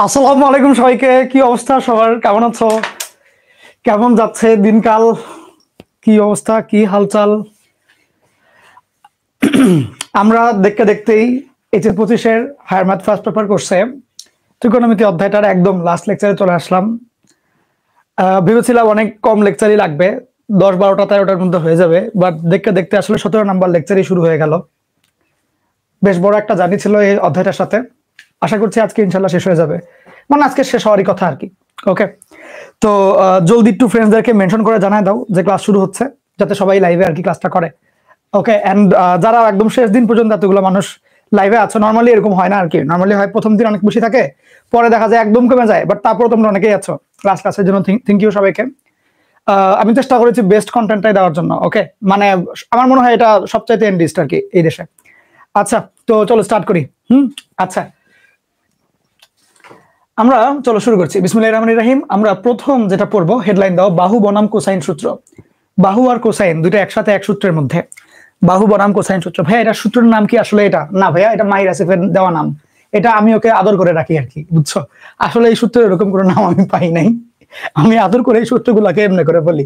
আসসালামু আলাইকুম সবাইকে। কি অবস্থা সবার? কেমন আছো? কেমন যাচ্ছে দিনকাল? কি অবস্থা, কি হালচাল? আমরা দেখতে দেখতেই এইচএস 25-এর হায়ার ম্যাথ ফার্স্ট পেপার কোর্সে ত্রিকোণমিতি অধ্যায়টার একদম লাস্ট লেকচারে চলে আসলাম। ভেবেছিলাম অনেক কম লেকচারই লাগবে, 10, 12টা 13টার মধ্যে হয়ে যাবে, বাট দেখতে দেখতে আসলে 17 নাম্বার লেকচারই শুরু হয়ে গেল। বেশ বড় একটা জার্নি ছিল এই অধ্যায়টার সাথে। আশা করছি আজকে ইনশাল্লাহ শেষ হয়ে যাবে, মানে আজকে শেষ হওয়ারই কথা আর কি। ওকে, তো জলদি একটু ফ্রেন্ডসদেরকে মেনশন করে জানায় দাও যে ক্লাস শুরু হচ্ছে, যাতে সবাই লাইভে আর কি ক্লাসটা করে। ওকে, অ্যান্ড যারা একদম শেষ দিন পর্যন্ত এতগুলো মানুষ লাইভে আছো, নর্মালি এরকম হয় না আর কি। নর্মালি হয় প্রথম দিন অনেক বেশি থাকে, পরে দেখা যায় একদম কমে যায়, বাট তারপরে তোমরা অনেকেই আছো। ক্লাসের জন্য থ্যাংক ইউ সবাইকে। আমি চেষ্টা করেছি বেস্ট কন্টেন্টটাই দেওয়ার জন্য। ওকে, মানে আমার মনে হয় এটা সবচাইতে এন্ডিস্ট আর কি এই দেশে। আচ্ছা, তো চলো স্টার্ট করি। আচ্ছা, আমরা চলো শুরু করছি। বিসমিল্লাহির রহমানির রহিম। আমরা প্রথম যেটা পড়বো, হেডলাইন দাও, বাহু বনাম কোসাইন সূত্র। বাহু আর কোসাইন দুটো একসাথে এক সূত্রের মধ্যে। বাহু বনাম কোসাইন সূত্র। ভাইয়া এটা সূত্রের নাম কি আসলে? এটা না ভাইয়া, এটা মাহির আসিফের দেওয়া নাম। এটা আমি ওকে আদর করে রাখি আর কি, বুঝছো? আসলে এই সূত্রের এরকম কোনো নাম আমি পাই নাই। আমি আদর করে এই সূত্রগুলোকে এমনি করে বলি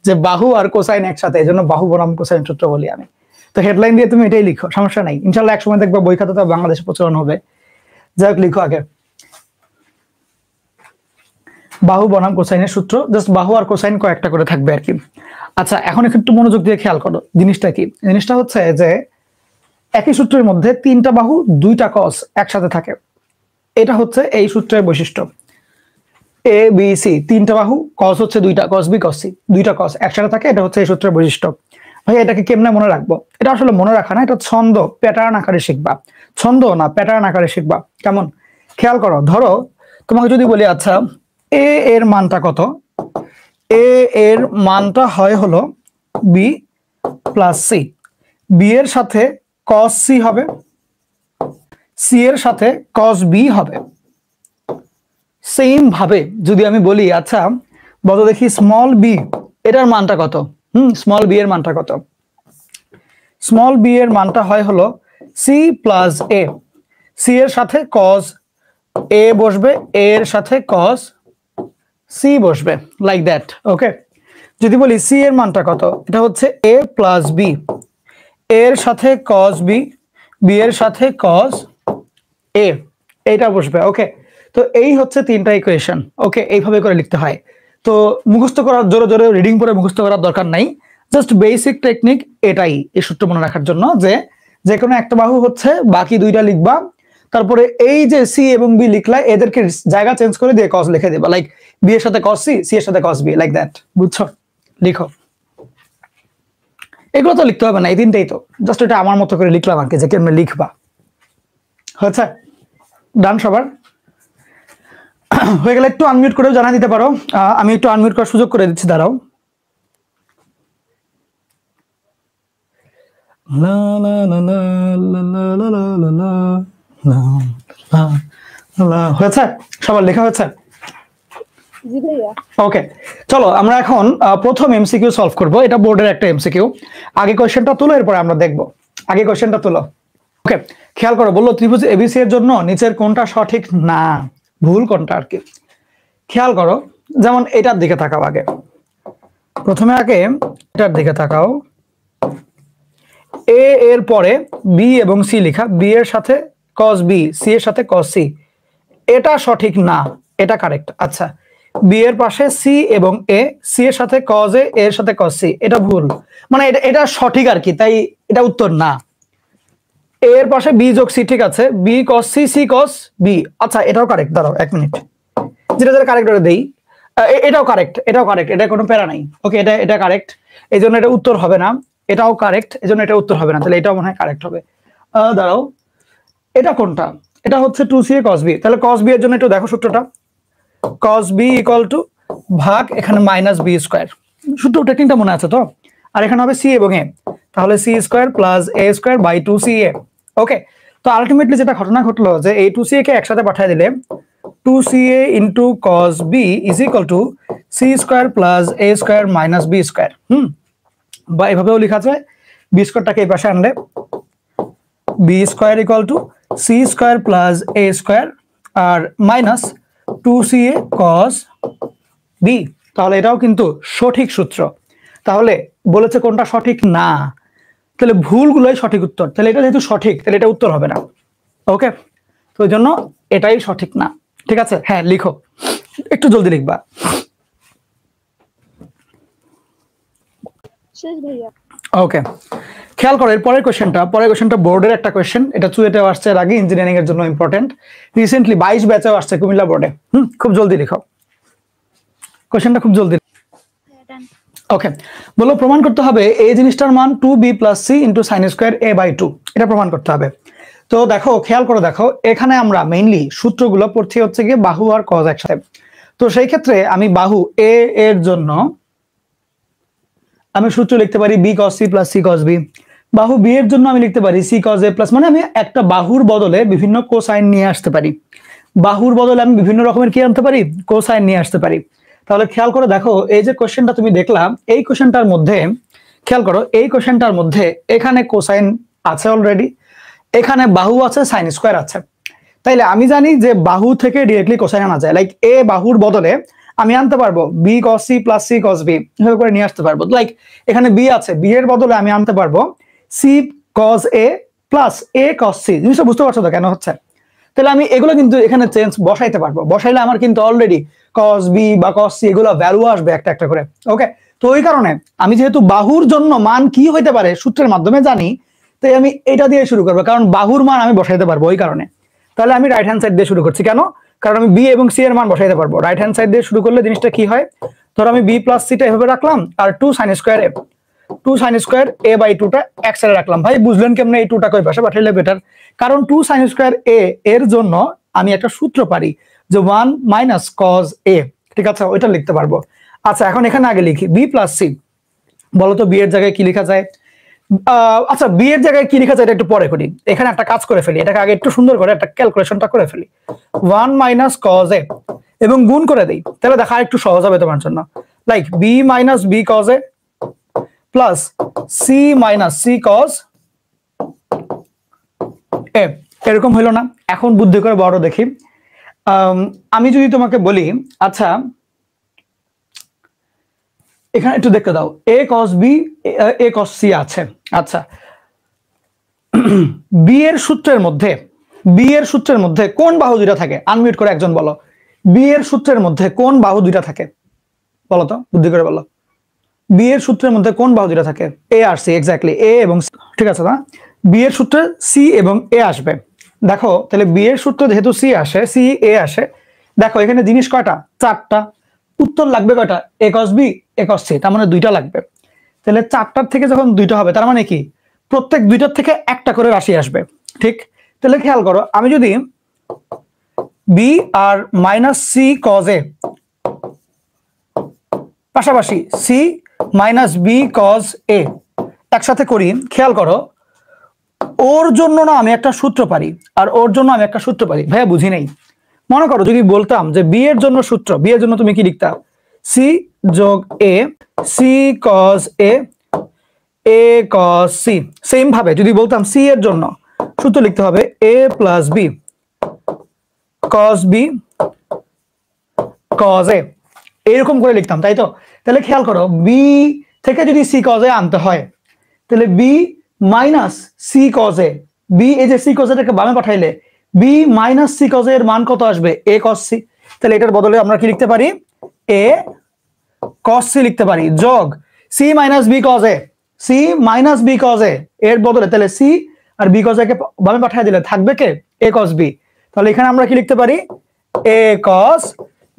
যে বাহু আর কোসাইন একসাথে, এই জন্য বাহু বনাম কোসাইন সূত্র বলি আমি। তো হেডলাইন দিয়ে তুমি এটাই লিখো, সমস্যা নাই। ইনশাল্লাহ একসময় দেখবো বই খাতাতে বাংলাদেশে প্রচলন হবে। যাই হোক, লিখো আগে বাহু বনাম কোসাইনের সূত্র। জাস্ট বাহু আর কোসাইন কয়েকটা করে থাকবে আর কি। আচ্ছা, এখন একটু মনোযোগ দিয়ে খেয়াল করো জিনিসটা কি। জিনিসটা হচ্ছে যে একই সূত্রের মধ্যে তিনটা বাহু দুইটা কস একসাথে থাকে। এটা হচ্ছে এই সূত্রের বৈশিষ্ট্য। এ বি সি তিনটা বাহু, কস হচ্ছে দুইটা, কস বি কস সি দুইটা কস একসাথে থাকে। এটা হচ্ছে এই সূত্রের বৈশিষ্ট্য। ভাই এটাকে কেমনে মনে রাখবো? এটা আসলে মনে রাখা না, এটা ছন্দ, প্যাটার্ন আকারে শিখবা। ছন্দ না, প্যাটার্ন আকারে শিখবা। কেমন? খেয়াল করো, ধরো তোমাকে যদি বলি আচ্ছা এ এর মানটা কত, এ এর মানটা হয় হলো বি প্লাস সি। বি এর সাথে কস সি হবে, সি এর সাথে কস বি হবে। সেম ভাবে যদি আমি বলি আচ্ছা বলো দেখি স্মল বি এটার মানটা কত, স্মল বি এর মানটা কত? স্মল বি এর মানটা হয় হলো সি প্লাস এ। সি এর সাথে কস এ বসবে, এ এর সাথে কস সি বসবে, লাইক দ্যাট। ওকে, যদি বলি সি এর মানটা কত, এটা হচ্ছে এ প্লাস বি, এর সাথে কস বি, বি এর সাথে কস এ, এইটা বসবে। ওকে, তো এই হচ্ছে তিনটা ইকুয়েশন। ওকে, এইভাবে করে লিখতে হয়। তো মুখস্থ করার জোরে জোরে রিডিং পড়ে মুখস্থ করার দরকার নাই, জাস্ট বেসিক টেকনিক এটাই এই সূত্র মনে রাখার জন্য, যে কোনো একটা বাহু হচ্ছে বাকি দুইটা লিখবা, তারপরে এই যে সি এবং বি লিখলা এদেরকে জায়গা চেঞ্জ করে দিয়ে কস লিখে দেবা, লাইক বি এর সাথে কস সি, সি এর সাথে কস বি, লাইক দ্যাট। বুঝছো? লিখো। এগুলো তো লিখতে হবে না, এই তিনটেই তো জাস্ট এটা আমার মতো করে লিখলাম আর কি, যে কেমনে লিখবা। হচ্ছে ডান সবার? হয়ে গেলে একটু আনমিউট করেও জানা দিতে পারো। আমি একটু আনমিউট করার সুযোগ করে দিচ্ছি, দাঁড়াও। হয়েছে? সবার লেখা হয়েছে? ওকে, চলো আমরা এখন প্রথম এমসিকিউ সলভ করব। এটা বোর্ডের একটা এমসিকিউ। আগে কোশ্চেনটা তুলো, এরপরে আমরা দেখবো। আগে কোশ্চেনটা তুলো। ওকে, খেয়াল করো, বললো ত্রিভুজ এবিসি এর জন্য নিচের কোনটা সঠিক না, ভুল কোনটা আর কি। খেয়াল করো, যেমন এটার দিকে তাকাও। আগে প্রথমে আগে এটার দিকে তাকাও। এ এর পরে বি এবং সি লেখা, বি এর সাথে কস বি, সি এর সাথে কস সি, এটা সঠিক না, এটা কারেক্ট। আচ্ছা, বি এর পাশে সি এবং এ, সি এর সাথে কস এ, এর সাথে কস সি, এটা ভুল, মানে এটা সঠিক আর কি, তাই এটা উত্তর না। এর পাশে বি যোগ সি, ঠিক আছে, B cos C, C cos B, আচ্ছা এটাও কারেক্ট। দাঁড়াও 1 মিনিট, যেটা যেটা কারেক্ট করে দেই। এটাও কারেক্ট, এটাও কারেক্ট, এটা কোনো প্যারা নাই। ওকে, এটা কারেক্ট, এই জন্য এটা উত্তর হবে না। এটাও কারেক্ট, এই জন্য এটা উত্তর হবে না, তাহলে এটাও মনে হয় কারেক্ট হবে। দাঁড়াও, এটা কোনটা? এটা হচ্ছে 2ca cos b। তাহলে cos b এর জন্য একটু দেখো সূত্রটা, cos b ইকুয়াল টু ভাগ এখানে মাইনাস বি স্কোয়ার। সূত্র টেকনিকটা মনে আছে তো? আর এখানে হবে সি এবং এ, তাহলে C square plus A square by 2ca। Okay, তো আলটিমেটলি যেটা ঘটনা ঘটলো যে এই 2ca কে একসাথে পাঠিয়ে দিলে 2ca into cos b is equal to C square plus A square minus B square. বা এভাবেও লেখা যায়, বি স্কোয়ারটাকে এই পাশে আনলে B square equal to C square plus A square আর মাইনাস 2CA cos B। তাহলে এটাও কিন্তু সঠিক সূত্র। তাহলে বলেছে কোনটা সঠিক না, তাহলে ভুলগুলোই সঠিক উত্তর। তাহলে এটা যেহেতু সঠিক, তাহলে এটা উত্তর হবে না। ওকে, তো ওই জন্য এটাই সঠিক না। ঠিক আছে, হ্যাঁ লিখো, একটু জলদি লিখবা। ওকে, খেয়াল করো এর পরের কোশ্চেনটা বোর্ডের একটা কোশ্চেন। এটা চুয়েটেও আসছে, এর আগে ইঞ্জিনিয়ারিং এর জন্য ইম্পর্টেন্ট, রিসেন্টলি 22 ব্যাচেও আসছে কুমিল্লা বোর্ডে। খুব জলদি লিখো কোশ্চেনটা, খুব জলদি। ওকে, বলো প্রমাণ করতে হবে এই জিনিসটার মান 2b + c * sin² a/2, এটা প্রমাণ করতে হবে। তো দেখো, খেয়াল করে দেখো, এখানে আমরা মেইনলি সূত্রগুলো পড়ছি হচ্ছে গিয়ে বাহু আর cos একসাথে। তো সেই ক্ষেত্রে আমি বাহু a এর জন্য আমি সূত্র লিখতে পারি b cos c + c cos b। বাহু b এর জন্য আমি লিখতে পারি c cos a +, মানে আমি একটা বাহুর বদলে বিভিন্ন কোসাইন নিয়ে আসতে পারি। বাহুর বদলে আমি বিভিন্ন রকমের কি আনতে পারি, কোসাইন নিয়ে আসতে পারি। তাহলে খেয়াল করে দেখো, এই যে কোশ্চেনটা তুমি দেখলাম, এই কোশ্চেনটার মধ্যে খেয়াল করো, এই কোশ্চেনটার মধ্যে এখানে কোসাইন আছে অলরেডি, এখানে বাহু আছে, সাইন স্কয়ার আছে। তাইলে আমি জানি যে বাহু থেকে ডিরেক্টলি কোসাইন আনা যায়। লাইক এ বাহুর বদলে আমি আনতে পারবো b cos c + c cos b, এভাবে করে নিয়ে আসতে পারবো। লাইক এখানে b আছে, b এর বদলে আমি আনতে পারবো c cos a + a cos c। জিনিসটা বুঝতে পারছো তো কেন হচ্ছে? তাহলে আমি এগুলো কিন্তু এখানে চেঞ্জ বসাইতে পারবো, বসাইলে আমার কিন্তু অলরেডি cos b বা cos c এগুলো ভ্যালু আসবে একটা একটা করে। ওকে, তো ওই কারণে আমি যেহেতু বাহুর জন্য মান কি হইতে পারে সূত্রের মাধ্যমে জানি, তাই আমি এটা দিয়ে শুরু করবো, কারণ বাহুর মান আমি বসাইতে পারবো ওই কারণে। তাহলে আমি রাইট হ্যান্ড সাইড দিয়ে শুরু করছি। কেন? কারণ আমি b এবং c এর মান বসাইতে পারবো। রাইট হ্যান্ড সাইড দিয়ে শুরু করলে জিনিসটা কি হয়, ধরো আমি b + c টা এভাবে রাখলাম, আর 2 sin² a, 2 sin² a/2 টা এক সাইডে রাখলাম। ভাই বুঝলেন কেমনে এই 2 টা কই পাশে পাঠাইলে বেটার? কারণ 2 sin² a এর জন্য আমি একটা সূত্র পারি যে 1 - cos a। ঠিক আছে, ওইটা লিখতে পারবো। আচ্ছা, এখন এখানে আগে লিখি b + c। বলো তো b এর জায়গায় কি লেখা যায়? আচ্ছা, b এর জায়গায় কি লেখা যায় এটা একটু পরে করি। এখানে একটা কাজ করে ফেলি, এটাকে আগে একটু সুন্দর করে একটা ক্যালকুলেশনটা করে ফেলি। 1 - cos a এবং গুণ করে দেই, তাহলে দেখা একটু সহজ হবে তোমার জন্য। Like b - b cos a plus c - c cos a, এরকম হইলো না? এখন বুদ্ধি করে বড় দেখি। আমি যদি তোমাকে বলি, আচ্ছা এখানে একটু দেখতে দাও, a cos b a cos c আছে। আচ্ছা, b এর সূত্রের মধ্যে কোন বাহু দুইটা থাকে? আনমিউট করে একজন বলো, b এর সূত্রের মধ্যে কোন বাহু দুইটা থাকে? বলো তো, বুদ্ধি করে বলো। b এর সূত্রের মধ্যে কোন বাহু দুইটা থাকে? a আর c, এক্স্যাক্টলি a এবং c। ঠিক আছে না? b এর সূত্রে c এবং a আসবে। দেখো তাহলে b এর সূত্রে যেহেতু c আসে, c a আসে, দেখো এখানে জিনিস কয়টা? 4টা। উত্তর লাগবে কয়টা? a cos b a cos c, তার মানে 2টা লাগবে। তাহলে 4টার থেকে যখন 2টা হবে, তার মানে কি প্রত্যেক 2টার থেকে একটা করে রাশি আসবে। ঠিক, তাহলে খেয়াল করো, আমি যদি b R - c cos a পাশাপাশি c - b cos a একসাথে করি, খেয়াল করো ওর জন্য না আমি একটা সূত্র পারি, আর ওর জন্য আমি একটা সূত্র পারি। ভাইয়া বুঝি নাই। মনে করো যদি বলতাম যে b এর জন্য সূত্র, b এর জন্য তুমি কি লিখতা? c + a c cos a a cos c। Same ভাবে যদি বলতাম c এর জন্য সূত্র লিখতে হবে a + b cos b cos a, এরকম করে লিখতাম, তাই তো? তাহলে খেয়াল করো, b থেকে যদি c cos a আনতে হয়, তাহলে b - c cos a, b এই যে c cos a টাকে বামে পাঠাইলে b - c cos a এর মান কত আসবে? a cos c। তাহলে এটার বদলে আমরা কি লিখতে পারি? a cos c লিখতে পারি, যোগ c - b cos a, c - b cos a এর বদলে তাহলে c R b cos a কে বামে পাঠিয়ে দিলে থাকবে কে? a cos b। তাহলে এখানে আমরা কি লিখতে পারি? a cos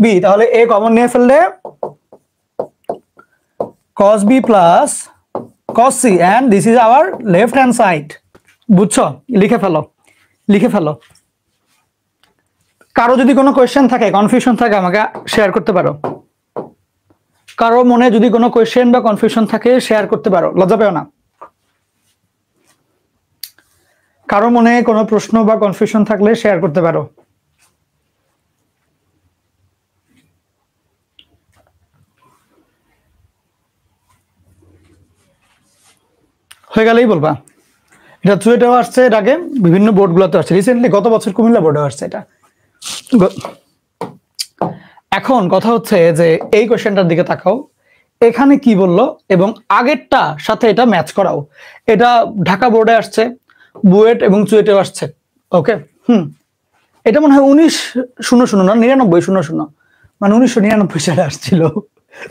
b। তাহলে a কমন নিয়ে ফেললে cos b plus cos c, and this is our left hand side। বুঝছো? লিখে ফেলো। কারো যদি কোনো কোয়েশ্চেন থাকে, কনফিউশন থাকে, আমাকে শেয়ার করতে পারো। কারো মনে যদি কোনো কোয়েশ্চেন বা কনফিউশন থাকে শেয়ার করতে পারো, লজ্জা পেও না। কারো মনে কোনো প্রশ্ন বা কনফিউশন থাকলে শেয়ার করতে পারো। হয়ে গেলেই বলবা। এটা চুয়েটেও আসছে, এর আগে বিভিন্ন বোর্ডগুলোতে আসছে, রিসেন্টলি গত বছর কুমিল্লা বোর্ডেও আসছে এটা। এখন কথা হচ্ছে যে এই কোশ্চেনটার দিকে তাকাও, এখানে কি বললো এবং আগেরটা সাথে এটা ম্যাচ করাও। এটা ঢাকা বোর্ডে আসছে, বুয়েট এবং চুয়েটেও আসছে। ওকে, এটা মনে হয় 1900 না 9900, মানে 1999 সালে আসছিল।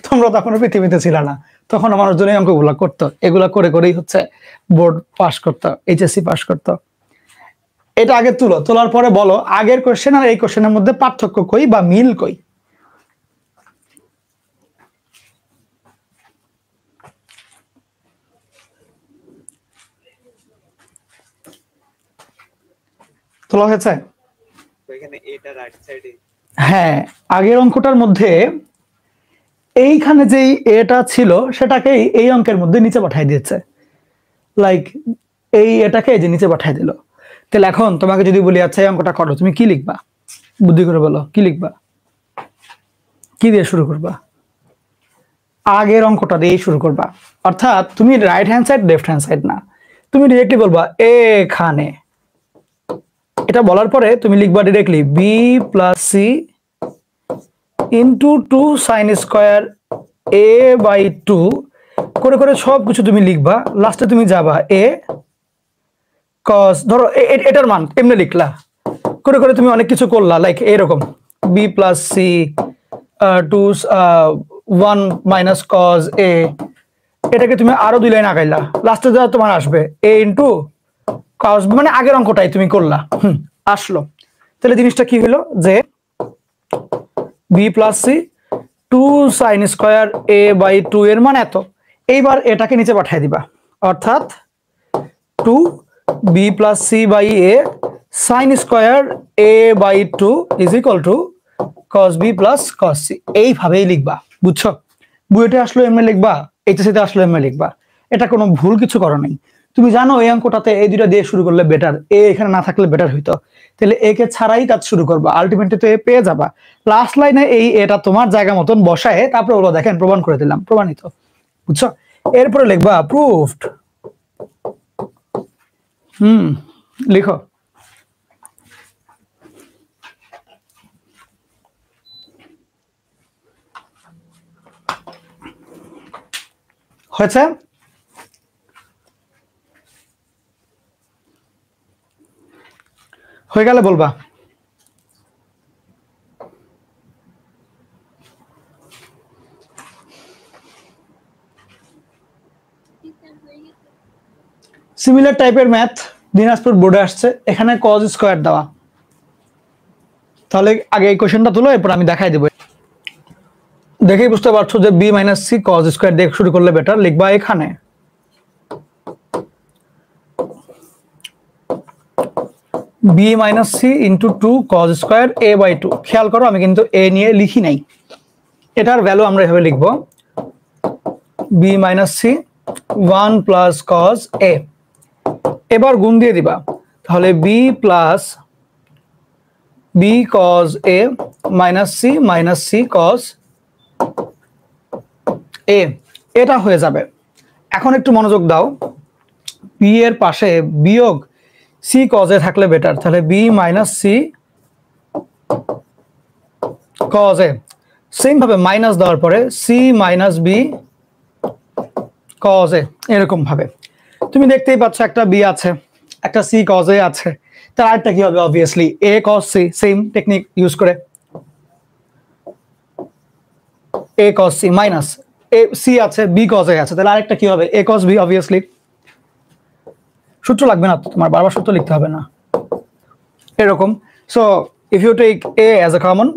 তোমরা তখন পৃথিবীতে ছিল না, তখন মানুষজন এই অঙ্কগুলা করতো, এগুলা করে করেই হচ্ছে বোর্ড পাস করতো, এইচএসসি পাস করতো। এটা আগে তুলো, তোলার পরে বলো আগের কোশ্চেন আর এই কোশ্চেনের মধ্যে পার্থক্য কই বা মিল কই। তোলা হয়েছে? হ্যাঁ, আগের অঙ্কটার মধ্যে এইখানে যেই এটা ছিল সেটাকেই এই অঙ্কের মধ্যে নিচে পাঠিয়ে দিয়েছে, লাইক এই এটাকে যে নিচে পাঠিয়ে দিল। তাহলে এখন তোমাকে যদি বলি আচ্ছা এই অঙ্কটা করো, তুমি কি লিখবা? বুদ্ধি করে বলো, কি লিখবা? কি দিয়ে শুরু করবা? আগের অঙ্কটা দিয়ে শুরু করবা, অর্থাৎ তুমি right hand side left hand side না, তুমি ডিরেক্টলি বলবা এখানে। এটা বলার পরে তুমি লিখবা directly B plus C into 2 sine square A by 2 করে করে সব কিছু তুমি লিখবা, লাস্টে তুমি যাবা এ কস, ধরো এটার মান এমনি লিখলা, করে করে তুমি অনেক কিছু করলা, লাইক এরকম B plus C 1 minus cos A, এটাকে তুমি আরো 2 লাইন আগাইলা, লাস্টে যা তোমার আসবে এ ইন্টু কজ, মানে আগের অঙ্কটাই তুমি করলা, আসলো। তাহলে জিনিসটা কি হলো যে B plus C 2 sine square A by 2 এর মান এত। এইবার এটাকে নিচে পাঠিয়ে দিবা, অর্থাৎ 2 B plus C by A sine square A by 2 is equal to cos B plus cos C. এইভাবেই লিখবা, বুঝছো? বুয়েটে আসলো এমনি লিখবা, এইচএসসিতে আসলো এমনি লিখবা, এটা কোনো ভুল কিছু করো নাই। তুমি জানো এই অঙ্কটাতে এই দুইটা দিয়ে শুরু করলে বেটার, এ এখানে না থাকলে বেটার হইতো। তাহলে এ কে ছাড়াই কাজ শুরু করবা, আলটিমেটলি তো এ পেয়ে যাবা। লাস্ট লাইনে এই এটা তোমার জায়গা মতন বসায় তারপরে ওগুলো দেখেন প্রমাণ করে দিলাম, প্রমাণিত, বুঝছো? এরপরে লিখবা প্রুফড। লিখো। হয়েছে? হয়ে গেলে বলবা। সিমিলার টাইপের ম্যাথ দিনাজপুর বোর্ডে আসছে, এখানে কজ স্কোয়ার দেওয়া। তাহলে আগে এই কোশ্চেনটা তুলো, এরপর আমি দেখাই দেবো। দেখেই বুঝতে পারছো যে B minus C cos square দিয়ে শুরু করলে বেটার, লিখবা এখানে B minus C into 2 cos square A by 2। খেয়াল করো আমি কিন্তু এ নিয়ে লিখি নাই, এটার ভ্যালু আমরা এভাবে লিখবো B minus C 1 plus cos A. এবার গুণ দিয়ে দিবা, তাহলে B plus B cos A minus C cos A, এটা হয়ে যাবে। এখন একটু মনোযোগ দাও, বি এর পাশে বিয়োগ সি কজ এ থাকলে বেটার, তাহলে B minus C cos A. Same ভাবে মাইনাস দেওয়ার পরে C minus B cos A, এরকম ভাবে। তুমি দেখতেই পাচ্ছ একটা বি আছে, একটা সি কজ এ আছে, তার আরেকটা কি হবে? Obviously A cos C, same technique use করে A cos C minus A C আছে বি কজ এ আছে, তাহলে আরেকটা কি হবে? এ কজ বি। অবভিয়াসলি সূত্র লাগবে না তো, তোমার বারবার সূত্র লিখতে হবে না, এরকম। So if you take A as A common,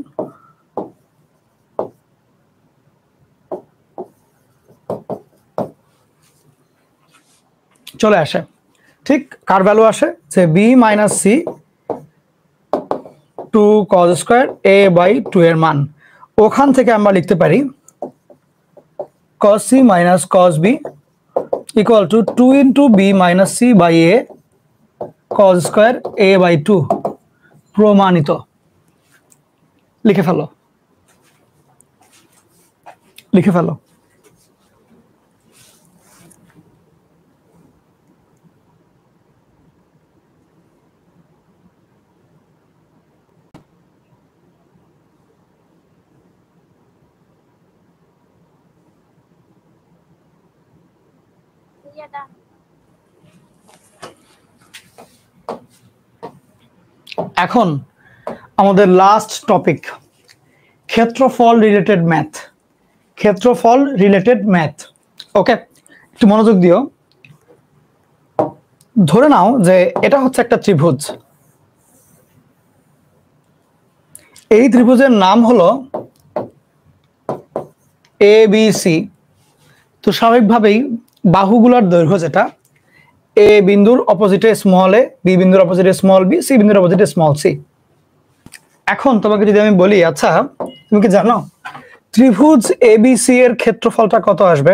চলে আসে ঠিক কার ভ্যালু আসে যে B minus C 2 cos square A by 2 এর মান। ওখান থেকে আমরা লিখতে পারি cos c minus cos b equal to 2 into b minus c by a cos square a by 2 প্রমাণিত। লিখে ফেলো, লিখে ফেলো। এখন আমাদের লাস্ট টপিক, ক্ষেত্রফল রিলেটেড ম্যাথ। ক্ষেত্রফল রিলেটেড ম্যাথ, ওকে, একটু মনোযোগ দিও। ধরে নাও যে এটা হচ্ছে একটা ত্রিভুজ, এই ত্রিভুজের নাম হলো ABC। তো স্বাভাবিকভাবেই বাহুগুলোর দৈর্ঘ্য যেটা, এ বিন্দুর অপোজিটে স্মল এ, বি বিন্দুর অপোজিটে স্মল বি, সি বিন্দুর অপোজিটে স্মল সি। এখন তোমাকে যদি আমি বলি, আচ্ছা তুমি কি জানো ত্রিভুজ ABC এর ক্ষেত্রফলটা কত আসবে?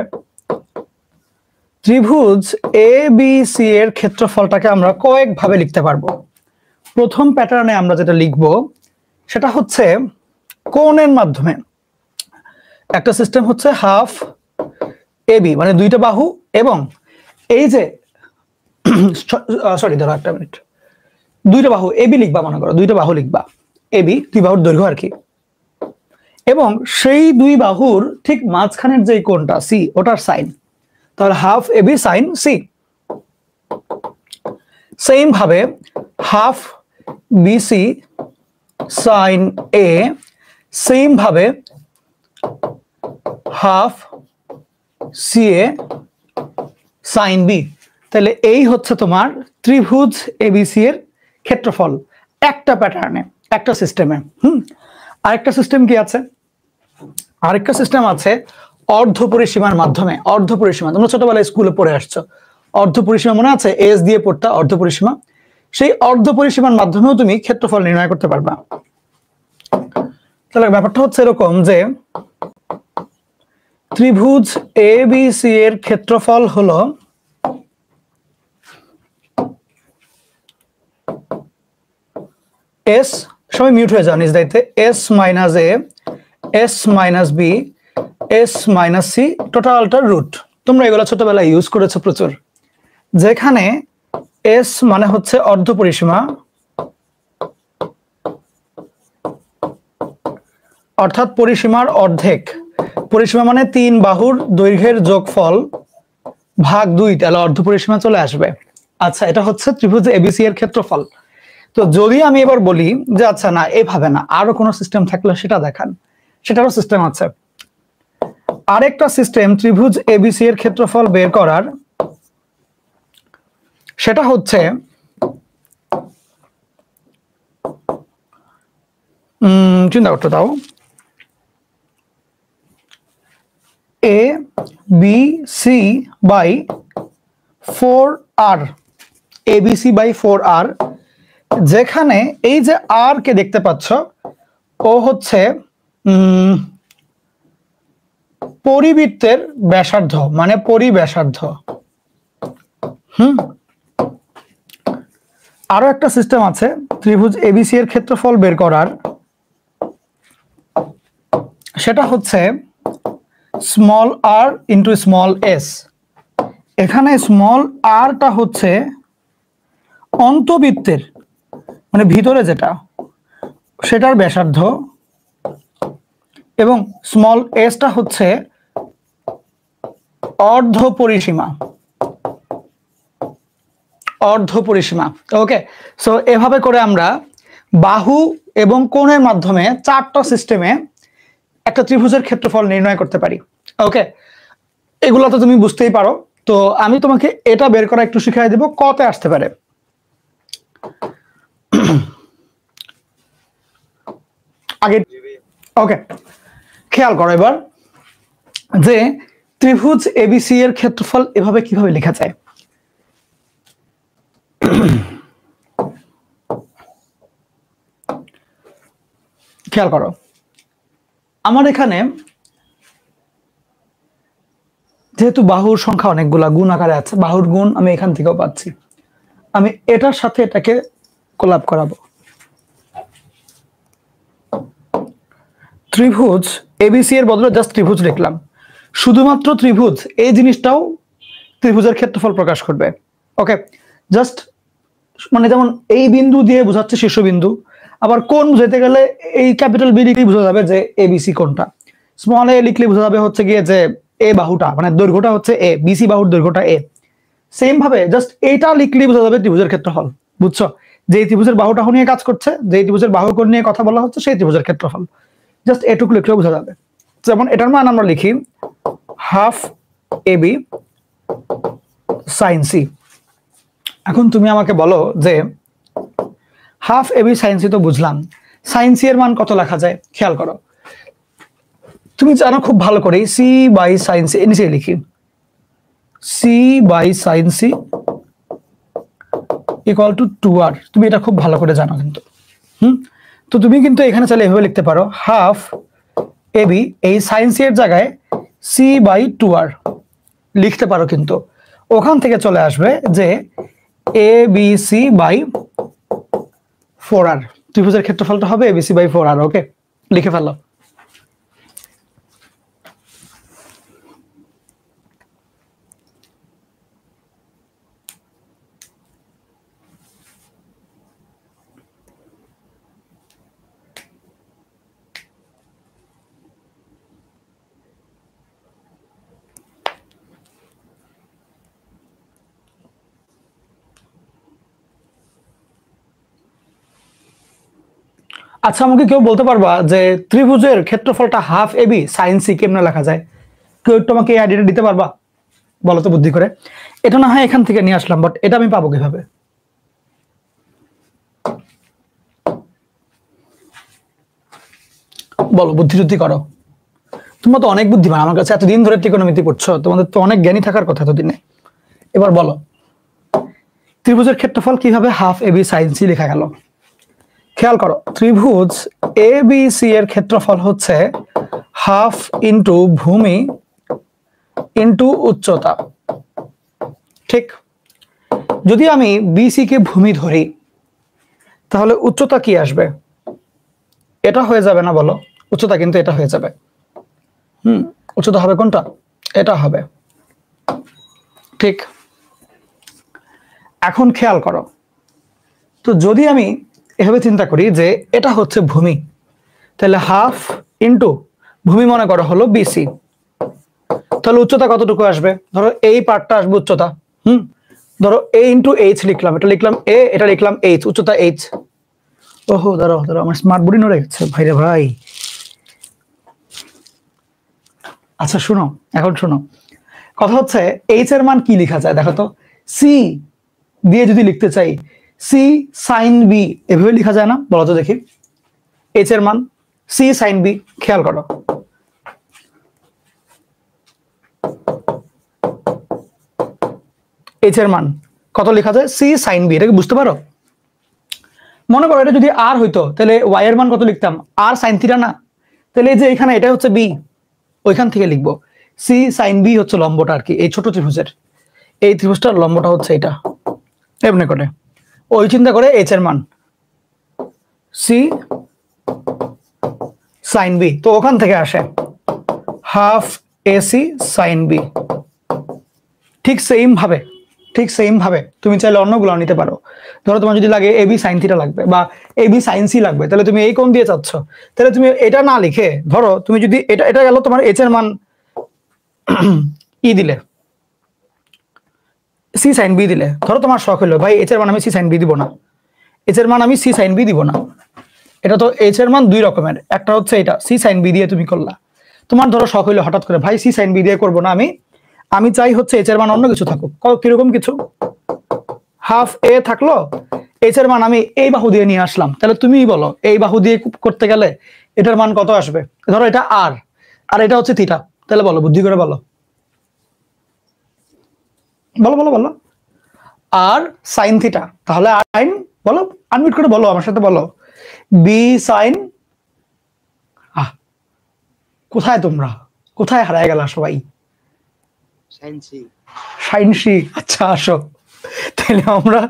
ত্রিভুজ ABC এর ক্ষেত্রফলটাকে আমরা কয়েক ভাবে লিখতে পারবো। প্রথম প্যাটার্নে আমরা যেটা লিখব সেটা হচ্ছে কোণের মাধ্যমে। একটা সিস্টেম হচ্ছে হাফ AB, মানে দুইটা বাহু, এবং এই যে সরি ধরো একটা মিনিট, দুইটা বাহু AB লিখবা, মনে করো দুইটা বাহু লিখবা AB, দুই বাহুর দৈর্ঘ্য আর কি, এবং সেই দুই বাহুর ঠিক মাঝখানের যে কোণটা সি, ওটার সাইন, তাহলে half AB sine C. Same ভাবে half BC sine A, same ভাবে হাফ CA সাইন বি। তাহলে এই হচ্ছে তোমার ত্রিভুজ ABC এর ক্ষেত্রফল, একটা প্যাটার্নে, একটা সিস্টেমে। আরেকটা সিস্টেম কি আছে? আরেকটা সিস্টেম আছে অর্ধপরিসীমার মাধ্যমে। অর্ধপরিসীমা তোমরা ছোটবেলায় স্কুলে পড়ে আসছো, অর্ধপরিসীমা মনে আছে? এস দিয়ে পড়তা অর্ধপরিসীমা। সেই অর্ধপরিসীমার মাধ্যমেও তুমি ক্ষেত্রফল নির্ণয় করতে পারবা। তাহলে ব্যাপারটা হচ্ছে এরকম যে ত্রিভুজ ABC এর ক্ষেত্রফল হলো এস, সবাই মিউট হয়ে যাও নিজ দায়িত্বে, S minus A, S minus B, S minus C, টোটালটার রুট। তোমরা এগুলো ছোটবেলায় ইউজ করেছো প্রচুর, যেখানে এস মানে হচ্ছে অর্ধপরিসীমা, অর্থাৎ পরিসীমার অর্ধেক। পরিসীমা মানে তিন বাহুর দৈর্ঘ্যের যোগফল ভাগ 2, তাহলে অর্ধপরিসীমা চলে আসবে। আচ্ছা, এটা হচ্ছে ত্রিভুজ ABC এর ক্ষেত্রফল। তো যদি আমি এবার বলি যে আচ্ছা না, এভাবে না, আরো কোনো সিস্টেম থাকলে সেটা দেখান, সেটারও সিস্টেম আছে। আরেকটা সিস্টেম ত্রিভুজ ABC এর ক্ষেত্রফল বের করার, সেটা হচ্ছে চিন্তা করতে দাও, ABC by 4R, ABC by 4R, যেখানে এই যে আর কে দেখতে পাচ্ছ ও হচ্ছে পরিবৃত্তের ব্যাসার্ধ, মানে পরিব্যাসার্ধ। আরো একটা সিস্টেম আছে ত্রিভুজ ABC এর ক্ষেত্রফল বের করার, সেটা হচ্ছে small r into small s। এখানে স্মল rটা হচ্ছে অন্তবৃত্তের, মানে ভিতরে যেটা, সেটার ব্যাসার্ধ, এবং স্মল এসটা হচ্ছে অর্ধপরিসীমা, অর্ধপরিসীমা। ওকে, সো এভাবে করে আমরা বাহু এবং কোণের মাধ্যমে চারটা সিস্টেমে একটা ত্রিভুজের ক্ষেত্রফল নির্ণয় করতে পারি। ওকে, এগুলো তো তুমি বুঝতেই পারো। তো আমি তোমাকে এটা বের করা একটু শিখিয়ে দেব, কতে আসতে পারে। আগে ওকে, খেয়াল করো এবার যে ত্রিভুজ ABC এর ক্ষেত্রফল এভাবে কিভাবে লেখা যায়। খেয়াল করো, আমার এখানে যেহেতু বাহুর সংখ্যা অনেকগুলা, গুণ আকারে আছে, বাহুর গুণ আমি এখান থেকেও পাচ্ছি, আমি এটার সাথে এটাকে কোলাপ করাবো। ত্রিভুজ ABC এর বদলে জাস্ট ত্রিভুজ লিখলাম, শুধুমাত্র ত্রিভুজ এই জিনিসটাও ত্রিভুজের ক্ষেত্রফল প্রকাশ করবে। ওকে, জাস্ট মানে যেমন এই বিন্দু দিয়ে বোঝাচ্ছে শীর্ষবিন্দু, আবার কোণ বুঝাইতে গেলে এই ক্যাপিটাল বি লিখলেই বোঝা যাবে যে ABC কোণটা, স্মল এ লিখলে বোঝা যাবে হচ্ছে গিয়ে যে এ বাহুটা, মানে দৈর্ঘ্যটা হচ্ছে এ, BC বাহুর দৈর্ঘ্যটা এ। সেম ভাবে জাস্ট এইটা লিখলেই বোঝা যাবে ত্রিভুজের ক্ষেত্রফল। বুঝছো? যে ত্রিভুজের বাহুটা নিয়ে কাজ করছে, যে ত্রিভুজের বাহু কোণ নিয়ে কথা বলা হচ্ছে, সেই ত্রিভুজের ক্ষেত্রফল। জাস্ট এটুকু লিখলেও বোঝা যাবে। যেমন এটার মান আমরা লিখি হাফ AB sin C। এখন তুমি আমাকে বলো যে হাফ AB sin C তো বুঝলাম, sin C এর মান কত লেখা যায়? খেয়াল করো, তুমি জানো খুব ভালো করে C বাই sin C নিচে লিখি C by sin C equal to 2R। তুমি এটা খুব ভালো করে জানো কিন্তু। তো তুমি কিন্তু এখানে চাইলে এভাবে লিখতে পারো হাফ AB, এই sin C এর জায়গায় C বাই 2R লিখতে পারো, কিন্তু ওখান থেকে চলে আসবে যে ABC বাই 4R। ত্রিভুজের ক্ষেত্রফলটা হবে ABC বাই 4R। ওকে, লিখে ফেলো। আচ্ছা, আমাকে কেউ বলতে পারবা যে ত্রিভুজের ক্ষেত্রফলটা হাফ AB sin C কেমনে লেখা যায়? কেউ একটু আমাকে এই আইডিয়াটা দিতে পারবা? বলো তো বুদ্ধি করে। এটা না হয় এখান থেকে নিয়ে আসলাম, বাট এটা আমি পাবো কিভাবে? বলো, বুদ্ধি টুদ্ধি করো। তোমরা তো অনেক বুদ্ধিমান, আমার কাছে এতদিন ধরে ত্রিকোণমিতি পড়ছো, তোমাদের তো অনেক জ্ঞানী থাকার কথা এতদিনে। এবার বলো, ত্রিভুজের ক্ষেত্রফল কিভাবে হাফ AB sin C লেখা গেল? খেয়াল করো, ত্রিভুজ ABC এর ক্ষেত্রফল হচ্ছে হাফ ইন্টু ভূমি ইন্টু উচ্চতা। ঠিক, যদি আমি BC কে ভূমি ধরি তাহলে উচ্চতা কি আসবে? এটা হয়ে যাবে না? বলো, উচ্চতা কিন্তু এটা হয়ে যাবে। উচ্চতা হবে কোনটা? এটা হবে। ঠিক, এখন খেয়াল করো, তো যদি আমি এভাবে চিন্তা করি যে এটা হচ্ছে ভূমি, তাহলে হাফ ইন্টু ভূমি মনে করো হলো BC, তাহলে উচ্চতা কতটুকু আসবে? ধরো এই পার্টটা আসবে উচ্চতা। ধরো A ইন্টু H লিখলাম, এটা লিখলাম A, এটা লিখলাম H, উচ্চতা H। ওহো, দাঁড়াও দাঁড়াও, আমার স্মার্ট বোর্ডই নড়ে গেছে ভাইরে ভাই। আচ্ছা শুনো, এখন শুনো, কথা হচ্ছে H এর মান কি লেখা যায় দেখো তো। C দিয়ে যদি লিখতে চাই C sin B, এভাবে লেখা যায় না? বলো তো দেখি, H এর মান C sin B। খেয়াল করো, H এর মান কত লেখা যায়? C sin B। এটাকে বুঝতে পারো? মনে করো এটা যদি R হইতো তাহলে Y এর মান কত লিখতাম? R sin থিটা না? তাহলে এই যে এখানে এটা হচ্ছে B, ওইখান থেকে লিখবো C sin B হচ্ছে লম্বটা আর কি, এই ছোট ত্রিভুজের এই ত্রিভুজটার লম্বটা হচ্ছে এটা। এমনি করে ওই চিন্তা করে H এর মান C sin B, তো ওখান থেকে আসে হাফ AC sin B। ঠিক সেম ভাবে তুমি চাইলে অন্যগুলো নিতে পারো। ধরো তোমার যদি লাগে AB sin থিটা লাগবে বা AB sin C লাগবে, তাহলে তুমি এই কোণ দিয়ে চাচ্ছ, তাহলে তুমি এটা না লিখে ধরো তুমি যদি এটা গেল তোমার H এর মান ই দিলে, C sin B দিলে। ধরো তোমার শখ হলো ভাই H এর মান আমি C sin B দিব না, H এর মান আমি C sin B দিব না। এটা তো H এর মান দুই রকমের, একটা হচ্ছে এটা C sin B দিয়ে তুমি করলা। তোমার ধরো শখ হইলো হঠাৎ করে ভাই C sin B দিয়ে করবো না, আমি চাই হচ্ছে H এর মান অন্য কিছু থাকুক। কিরকম কিছু? হাফ A থাকলো, H এর মান আমি এই বাহু দিয়ে নিয়ে আসলাম, তাহলে তুমিই বলো এই বাহু দিয়ে করতে গেলে এটার মান কত আসবে? ধরো এটা R আর এটা হচ্ছে থিটা, তাহলে বলো, বুদ্ধি করে বলো, বলো বলো বলো। আর সাইন থিটা, তাহলে সাইন, বলো আনমিউট করে বলো আমার সাথে, বলো বি সাইন। কোথায় তোমরা, কোথায় হারায় গেল সবাই? Sine C. আচ্ছা আসো, তাহলে আমরা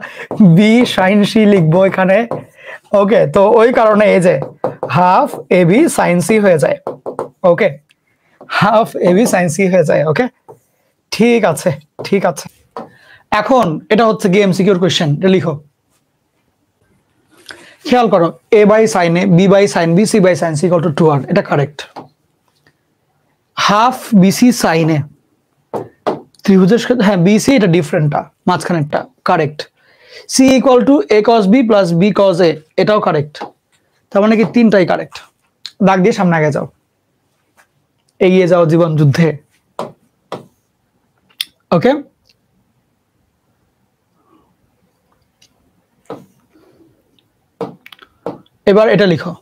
বি সাইন সি লিখবো এখানে। ওকে, তো ওই কারণে এই যে হাফ এবি সাইন সি হয়ে যায়। ওকে, হাফ এবি সাইন সি হয়ে যায়। ওকে, ঠিক আছে ঠিক আছে। এখন এটা হচ্ছে কি এমসিকিউর কোশ্চেন, এটা লিখো। খেয়াল করো, A by sine A, B by sine B, C by sine C equal to 2r, এটা correct. Half BC sine A ত্রিভুজের সাথে, হ্যাঁ বিসি এটা ডিফারেন্টটা, মাঝখানেরটা correct. C equal to A cos B plus B cos A, এটাও correct. তার মানে কি তিনটাই কারেক্ট। দাগ দিয়ে সামনে আগে যাও, এগিয়ে যাও জীবন যুদ্ধে। ওকে, এবার এটা লিখো।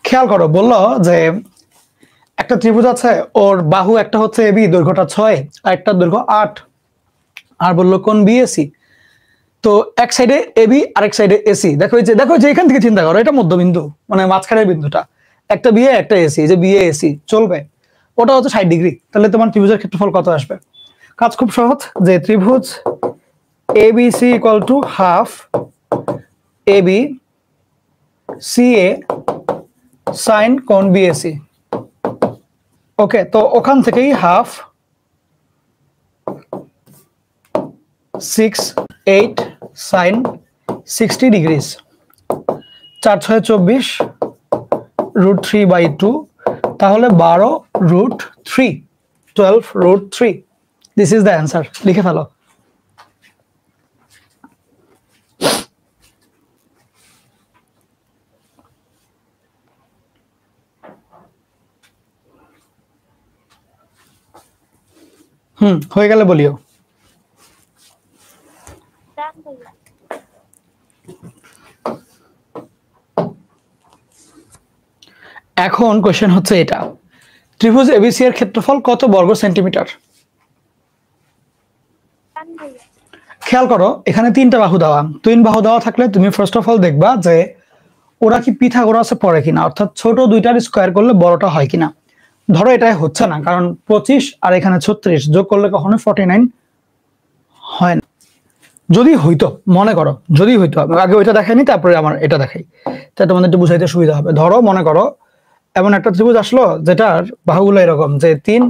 খেয়াল করো, বললো যে একটা ত্রিভুজ আছে, ওর বাহু একটা হচ্ছে এবি, দৈর্ঘ্যটা 6 আর একটা দৈর্ঘ্য 8, আর বললো কোণ বিএসি। তো এক সাইডে এবি আর এক সাইডে এসি। দেখো যে এখান থেকে চিন্তা করো, এটা মধ্যবিন্দু, মানে মাঝখানের বিন্দুটা, একটা বিএ একটা এসি, যে বিএ এসি চলবে, ওটা হচ্ছে 60 ডিগ্রি। তাহলে তোমার ত্রিভুজের ক্ষেত্রফল কত আসবে? কাজ খুব সহজ, যে ত্রিভুজ ABC equal to half AB CA sine কোণ বিএসি। ওকে, তো ওখান থেকেই হাফ 6 8 সাইন 60 ডিগ্রিজ, 4 6 24 √3/2, তাহলে 12 √3, 12 √3। This is the answer. লিখে ফেলো। হয়ে গেলে বলিও। এখন কোশ্চেন হচ্ছে এটা, ত্রিভুজ এবিসি এর ক্ষেত্রফল কত বর্গ সেন্টিমিটার? খেয়াল করো, এখানে তিনটা বাহু দেওয়া, তিন বাহু দেওয়া থাকলে তুমি ফার্স্ট অফ অল দেখবা যে ওরা কি পিথাগোরাসে পড়ে কিনা, অর্থাৎ ছোট দুইটার স্কোয়ার করলে বড়টা হয় কিনা। ধরো এটাই হচ্ছে না, কারণ 25 আর এখানে 36 যোগ করলে কখনো 49 হয় না। যদি হইতো, মনে করো যদি হইতো, আগে ওইটা দেখাইনি তারপরে আমার এটা দেখাই, তাই তোমাদের একটু বুঝাইতে সুবিধা হবে। ধরো মনে করো এমন একটা ত্রিভুজ আসলো যেটার বাহুগুলো এরকম, যে 3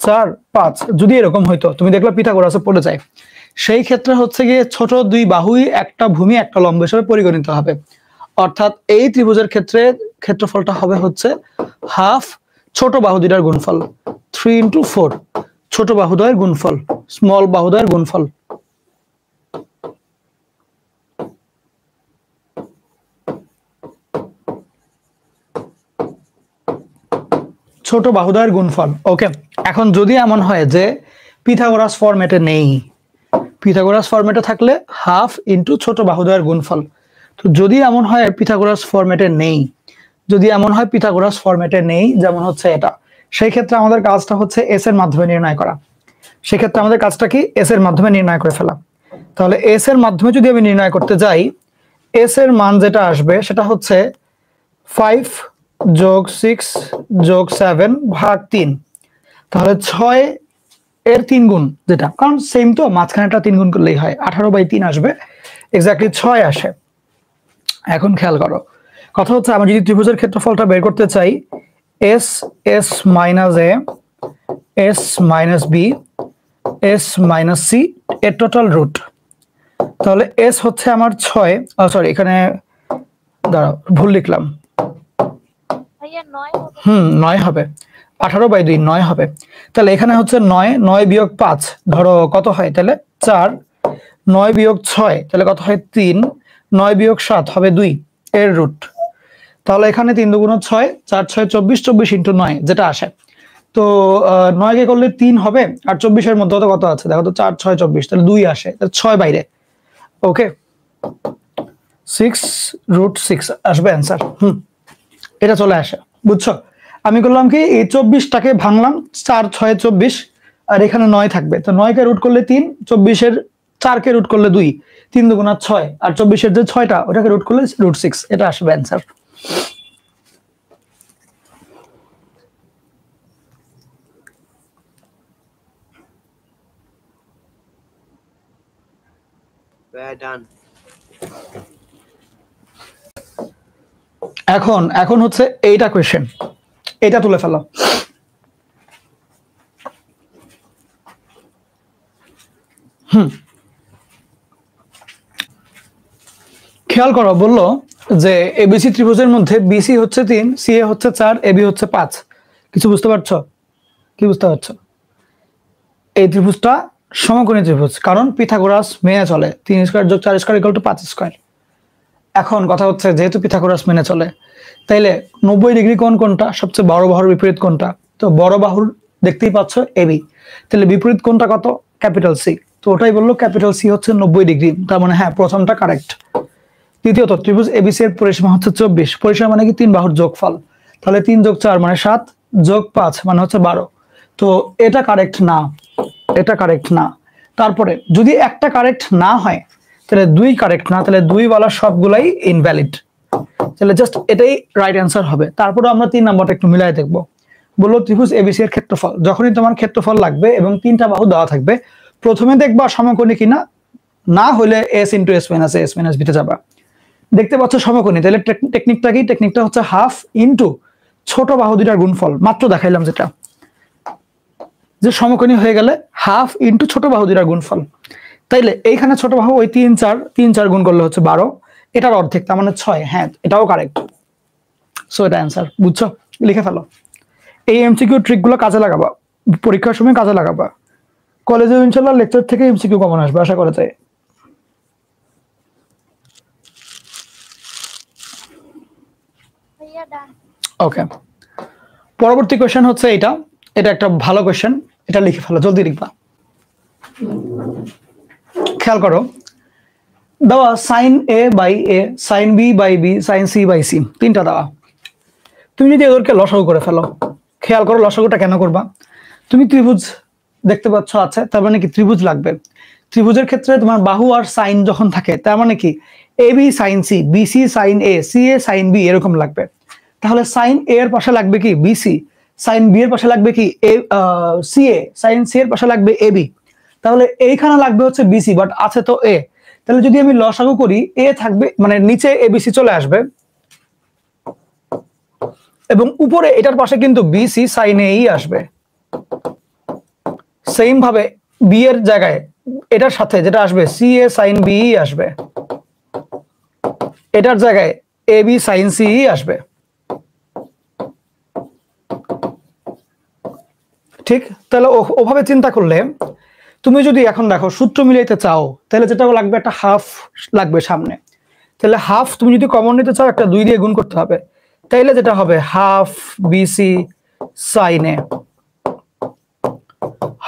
4 5, যদি এরকম হইতো, তুমি দেখলে পিথাগোরাসে পড়ে যায়, সেই ক্ষেত্রে হচ্ছে গিয়ে ছোট দুই বাহুই একটা ভূমি একটা লম্ব হিসেবে পরিগণিত হবে। অর্থাৎ এই ত্রিভুজের ক্ষেত্রে ক্ষেত্রফলটা হবে হচ্ছে হাফ ছোট বাহু দুইটার গুণফল, 3 × 4, ছোট বাহুদ্বয়ের গুণফল, স্মল বাহুদ্বয়ের গুণফল। ছোট বাহুদ্বয়ের গুণফল। ওকে, এখন যদি এমন হয় যে পিথাগোরাস ফরম্যাটে নেই, পিথাগোরাস ফরম্যাটে থাকলে হাফ ইন্টু ছোট বাহুদ্বয়ের গুণফল। তো যদি এমন হয় পিথাগোরাস ফরম্যাটে নেই, যদি এমন হয় পিথাগোরাস ফরম্যাটে নেই, যেমন হচ্ছে এটা, সেই ক্ষেত্রে আমাদের কাজটা হচ্ছে এস এর মাধ্যমে নির্ণয় করা। সেক্ষেত্রে আমাদের কাজটা কি, এস এর মাধ্যমে নির্ণয় করে ফেলা। তাহলে এস এর মাধ্যমে যদি আমি নির্ণয় করতে যাই, এস এর মান যেটা আসবে সেটা হচ্ছে 5 যোগ 6 যোগ 7 ভাগ 3। তাহলে 6 এর 3 গুণ, যেটা কারণ সেম তো, মাঝখানেটা 3 গুণ করলেই হয়, 18/3 আসবে, এক্স্যাক্টলি 6 আসে। এখন খেয়াল করো, কথা হচ্ছে আমি যদি ত্রিভুজের ক্ষেত্রফলটা বের করতে চাই, S S minus A S minus B S minus C এর টোটাল রুট, তাহলে এস হচ্ছে আমার 6, সরি এখানে দাঁড়াও ভুল লিখলাম, 9 হবে, 18/2 9 হবে। তাহলে এখানে হচ্ছে 9, 9 বিয়োগ 5 ধরো কত হয়, তাহলে 4, 9 বিয়োগ 6 তাহলে কত হয় 3, 9 বিয়োগ 7 হবে 2 এর রুট। তাহলে এখানে 3 × 2 = 6, 4 6 24, 24 × 9 যেটা আসে। তো 9 কে করলে 3 হবে, আর 24 এর মধ্যে কত আছে দেখো তো, 4 6 24, তাহলে 2 আসে, তাহলে 6 বাইরে। ওকে, 6√6 আসবে অ্যান্সার। এটা চলে আসে, বুঝছো? আমি করলাম কি, এই 24টাকে ভাঙলাম, 4 6 24, আর এখানে 9 থাকবে, তো 9 কে রুট করলে 3, 24 এর 4 কে রুট করলে 2, 3 × 2 = 6, আর 24 এর যে 6টা ওটাকে রুট করলে √6, এটা আসবে অ্যান্সার। ডান। এখন হচ্ছে এইটা কোয়েশ্চেন, এটা তুলে ফেলো। খেয়াল করো, বললো যে এবিসি ত্রিভুজের মধ্যে বিসি হচ্ছে 3, সিএ হচ্ছে 4, এবি হচ্ছে 5। কিছু বুঝতে পারছো? কি বুঝতে পারছো? এই ত্রিভুজটা সমকোণী ত্রিভুজ, কারণ পিথাগোরাস মেনে চলে 3 স্কয়ার যোগ 4 স্কয়ার ইকুয়াল টু 5 স্কয়ার। এখন কথা হচ্ছে, যেহেতু পিথাগোরাস মেনে চলে, তাইলে 90 ডিগ্রি কোণ কোনটা? সবচেয়ে বড় বাহুর বিপরীত কোণটা? তো বড় বাহুর দেখতেই পাচ্ছ এবি, তাহলে বিপরীত কোণটা কত? Capital C. তো ওটাই বললো ক্যাপিটাল সি হচ্ছে 90 ডিগ্রি, তার মানে হ্যাঁ প্রথমটা কারেক্ট। দ্বিতীয়ত, ত্রিভুজ এবিসি এর পরিসীমা হচ্ছে 24। পরিসীমা মানে কি? 3 বাহুর যোগফল। তাহলে 3 যোগ 4 মানে 7, যোগ 5 মানে হচ্ছে 12। তো এটা কারেক্ট না, এটা কারেক্ট না। তারপরে যদি একটা কারেক্ট না হয়, তাহলে 2 কারেক্ট না, তাহলে 2 বলা সবগুলাই ইনভ্যালিড। তাহলে জাস্ট এটাই রাইট অ্যান্সার হবে। তারপরে আমরা 3 নাম্বারটা একটু মিলাই দেখবো। বললো ত্রিভুজ এবিসি এর ক্ষেত্রফল। যখনই তোমার ক্ষেত্রফল লাগবে এবং 3টা বাহু দেওয়া থাকবে, প্রথমে দেখবা সমকোণী কিনা, না হলে S into S minus S minus বিতে যাবা। দেখতে পাচ্ছ সমকোণী, তাহলে টেকনিকটা কি? টেকনিকটা হচ্ছে হাফ ইন্টু ছোট বাহু দুটার গুণফল। মাত্র দেখাইলাম যেটা, যে সমকোণী হয়ে গেলে হাফ ইন্টু ছোট বাহু দুটার গুণফল। তাইলে এইখানে ছোট বাহু ওই 3 4 গুণ করলে হচ্ছে 12, এটার অর্ধেক, তার মানে 6। হ্যাঁ, এটাও কারেক্ট। সো এটা অ্যান্সার, বুঝছো? লিখে ফেলো। এই এমসিকিউ ট্রিকগুলো কাজে লাগাবা, পরীক্ষার সময় কাজে লাগাবা। কলেজে ইনশাআল্লাহ লেকচার থেকে এমসিকিউ কমন আসবে আশা করা যায়। ওকে, পরবর্তী কোশ্চেন হচ্ছে এটা। এটা একটা ভালো কোশ্চেন, এটা লিখে ফেলো, জলদি লিখবা। খেয়াল করো, দেওয়া sine A by A, sine B by B, sine C by C, 3টা দেওয়া। তুমি যদি এদেরকে লসাগু করে ফেলো, খেয়াল করো লসাগুটা কেন করবা। তুমি ত্রিভুজ দেখতে পাচ্ছ আছে, তার মানে কি ত্রিভুজ লাগবে। ত্রিভুজের ক্ষেত্রে তোমার বাহু আর সাইন যখন থাকে, তার মানে কি A B sine C, BC sine A, C A sine B, এরকম লাগবে। তাহলে সাইন এ এর পাশে লাগবে কি? বিসি। সাইন বি এর পাশে লাগবে কি? C A. সাইন সি এর পাশে লাগবে এ বি। তাহলে এইখানে লাগবে হচ্ছে বিসি, বাট আছে তো এ। তাহলে যদি আমি লসাগু করি, এ থাকবে মানে নিচে এবিসি চলে আসবে, এবং উপরে এটার পাশে কিন্তু বিসি সাইন এই আসবে। সেম ভাবে বি এর জায়গায় এটার সাথে যেটা আসবে সি এ সাইন বি আসবে, এটার জায়গায় এ বি সাইন সি আসবে। ঠিক? তাহলে ওভাবে চিন্তা করলে তুমি যদি এখন দেখো সূত্র মিলাইতে চাও, তাহলে যেটা লাগবে একটা হাফ লাগবে সামনে। তাহলে হাফ তুমি যদি কমন নিতে চাও, একটা 2 দিয়ে গুণ করতে হবে। তাইলে যেটা হবে half BC sine A,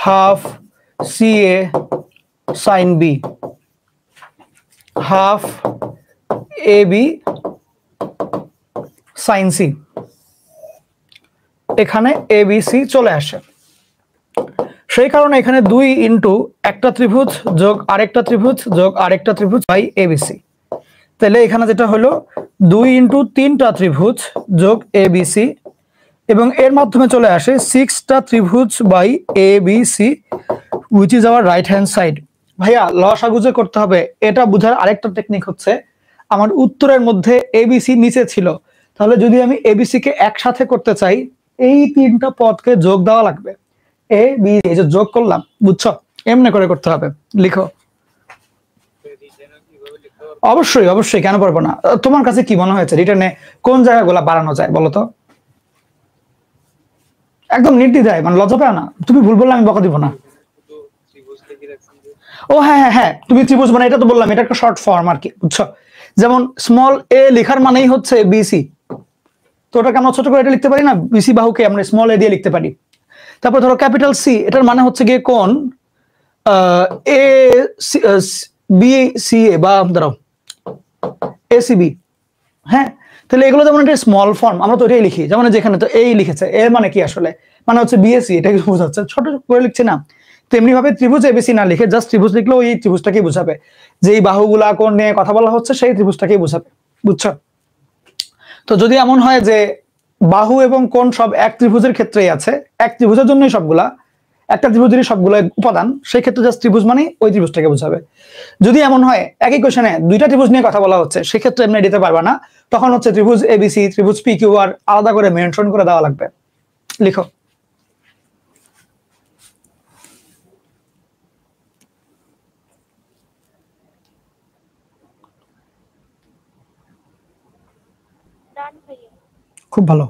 half C A sine B, half A B sine C. এখানে এ বি সি চলে আসে। সেই কারণে এখানে 2 ইন্টু একটা ত্রিভুজ যোগ আরেকটা ত্রিভুজ যোগ আরেকটা ত্রিভুজ বাই এবিসি। তাহলে এখানে যেটা হলো 2 ইন্টু 3টা ত্রিভুজ যোগ এবিসি, এবং এর মাধ্যমে চলে আসে 6টা ত্রিভুজ by ABC, which is our right hand side. ভাইয়া লসাগু যে করতে হবে, এটা বোঝার আরেকটা টেকনিক হচ্ছে, আমার উত্তরের মধ্যে এবিসি নিচে ছিল, তাহলে যদি আমি এবিসি কে একসাথে করতে চাই, এই 3টা পদকে যোগ দেওয়া লাগবে। এ বি, এই যে যোগ করলাম, বুঝছো? এমনি করে করতে হবে। লিখো। অবশ্যই অবশ্যই, কেন পারবো না। তোমার কাছে কি মনে হয়েছে রিটার্নে কোন জায়গাগুলো বাড়ানো যায় বলো তো? একদম নির্দ্বিধায়, মানে লজ্জা পাও না। তুমি ভুল বললে আমি বকা দিব না। ও হ্যাঁ হ্যাঁ হ্যাঁ, তুমি ত্রিভুজ মানে এটা তো বললাম, এটা একটা শর্ট ফর্ম আর কি, বুঝছো? যেমন স্মল এ লেখার মানেই হচ্ছে বিসি, তো ওটাকে আমরা ছোট করে এটা লিখতে পারি না, বিসি বাহুকে আমরা স্মল এ দিয়ে লিখতে পারি। তারপর ধরো ক্যাপিটাল সি, এটার মানে হচ্ছে গিয়ে কোন এ বি সি এ, বা ধরো এসিবি। হ্যাঁ, তাহলে এগুলো যেমন একটা স্মল ফর্ম, আমরা তো এটাই লিখি। যেমন যেখানে তো এই লিখেছে, এর মানে কি আসলে? মানে হচ্ছে বিএসি, এটা কি বোঝাচ্ছে? ছোট করে লিখছে না। তেমনি ভাবে ত্রিভুজ এবিসি না লিখে জাস্ট ত্রিভুজ লিখলেও এই ত্রিভুজটাকেই বোঝাবে, যে এই বাহুগুলা কোন নিয়ে কথা বলা হচ্ছে সেই ত্রিভুজটাকেই বোঝাবে, বুঝছো? তো যদি এমন হয় যে বাহু এবং কোণ সব এক ত্রিভুজের ক্ষেত্রেই আছে, এক ত্রিভুজের জন্যই সবগুলা, একটা ত্রিভুজেরই সবগুলো উপাদান, সেই ক্ষেত্রে জাস্ট ত্রিভুজ মানে ওই ত্রিভুজটাকে বোঝাবে। যদি এমন হয় একই কোশ্চেনে দুইটা ত্রিভুজ নিয়ে কথা বলা হচ্ছে, সেক্ষেত্রে এমনি দিতে পারবা না, তখন হচ্ছে ত্রিভুজ এবিসি, ত্রিভুজ পি কিউ আর আলাদা করে মেনশন করে দেওয়া লাগবে। লিখো। খুব ভালো।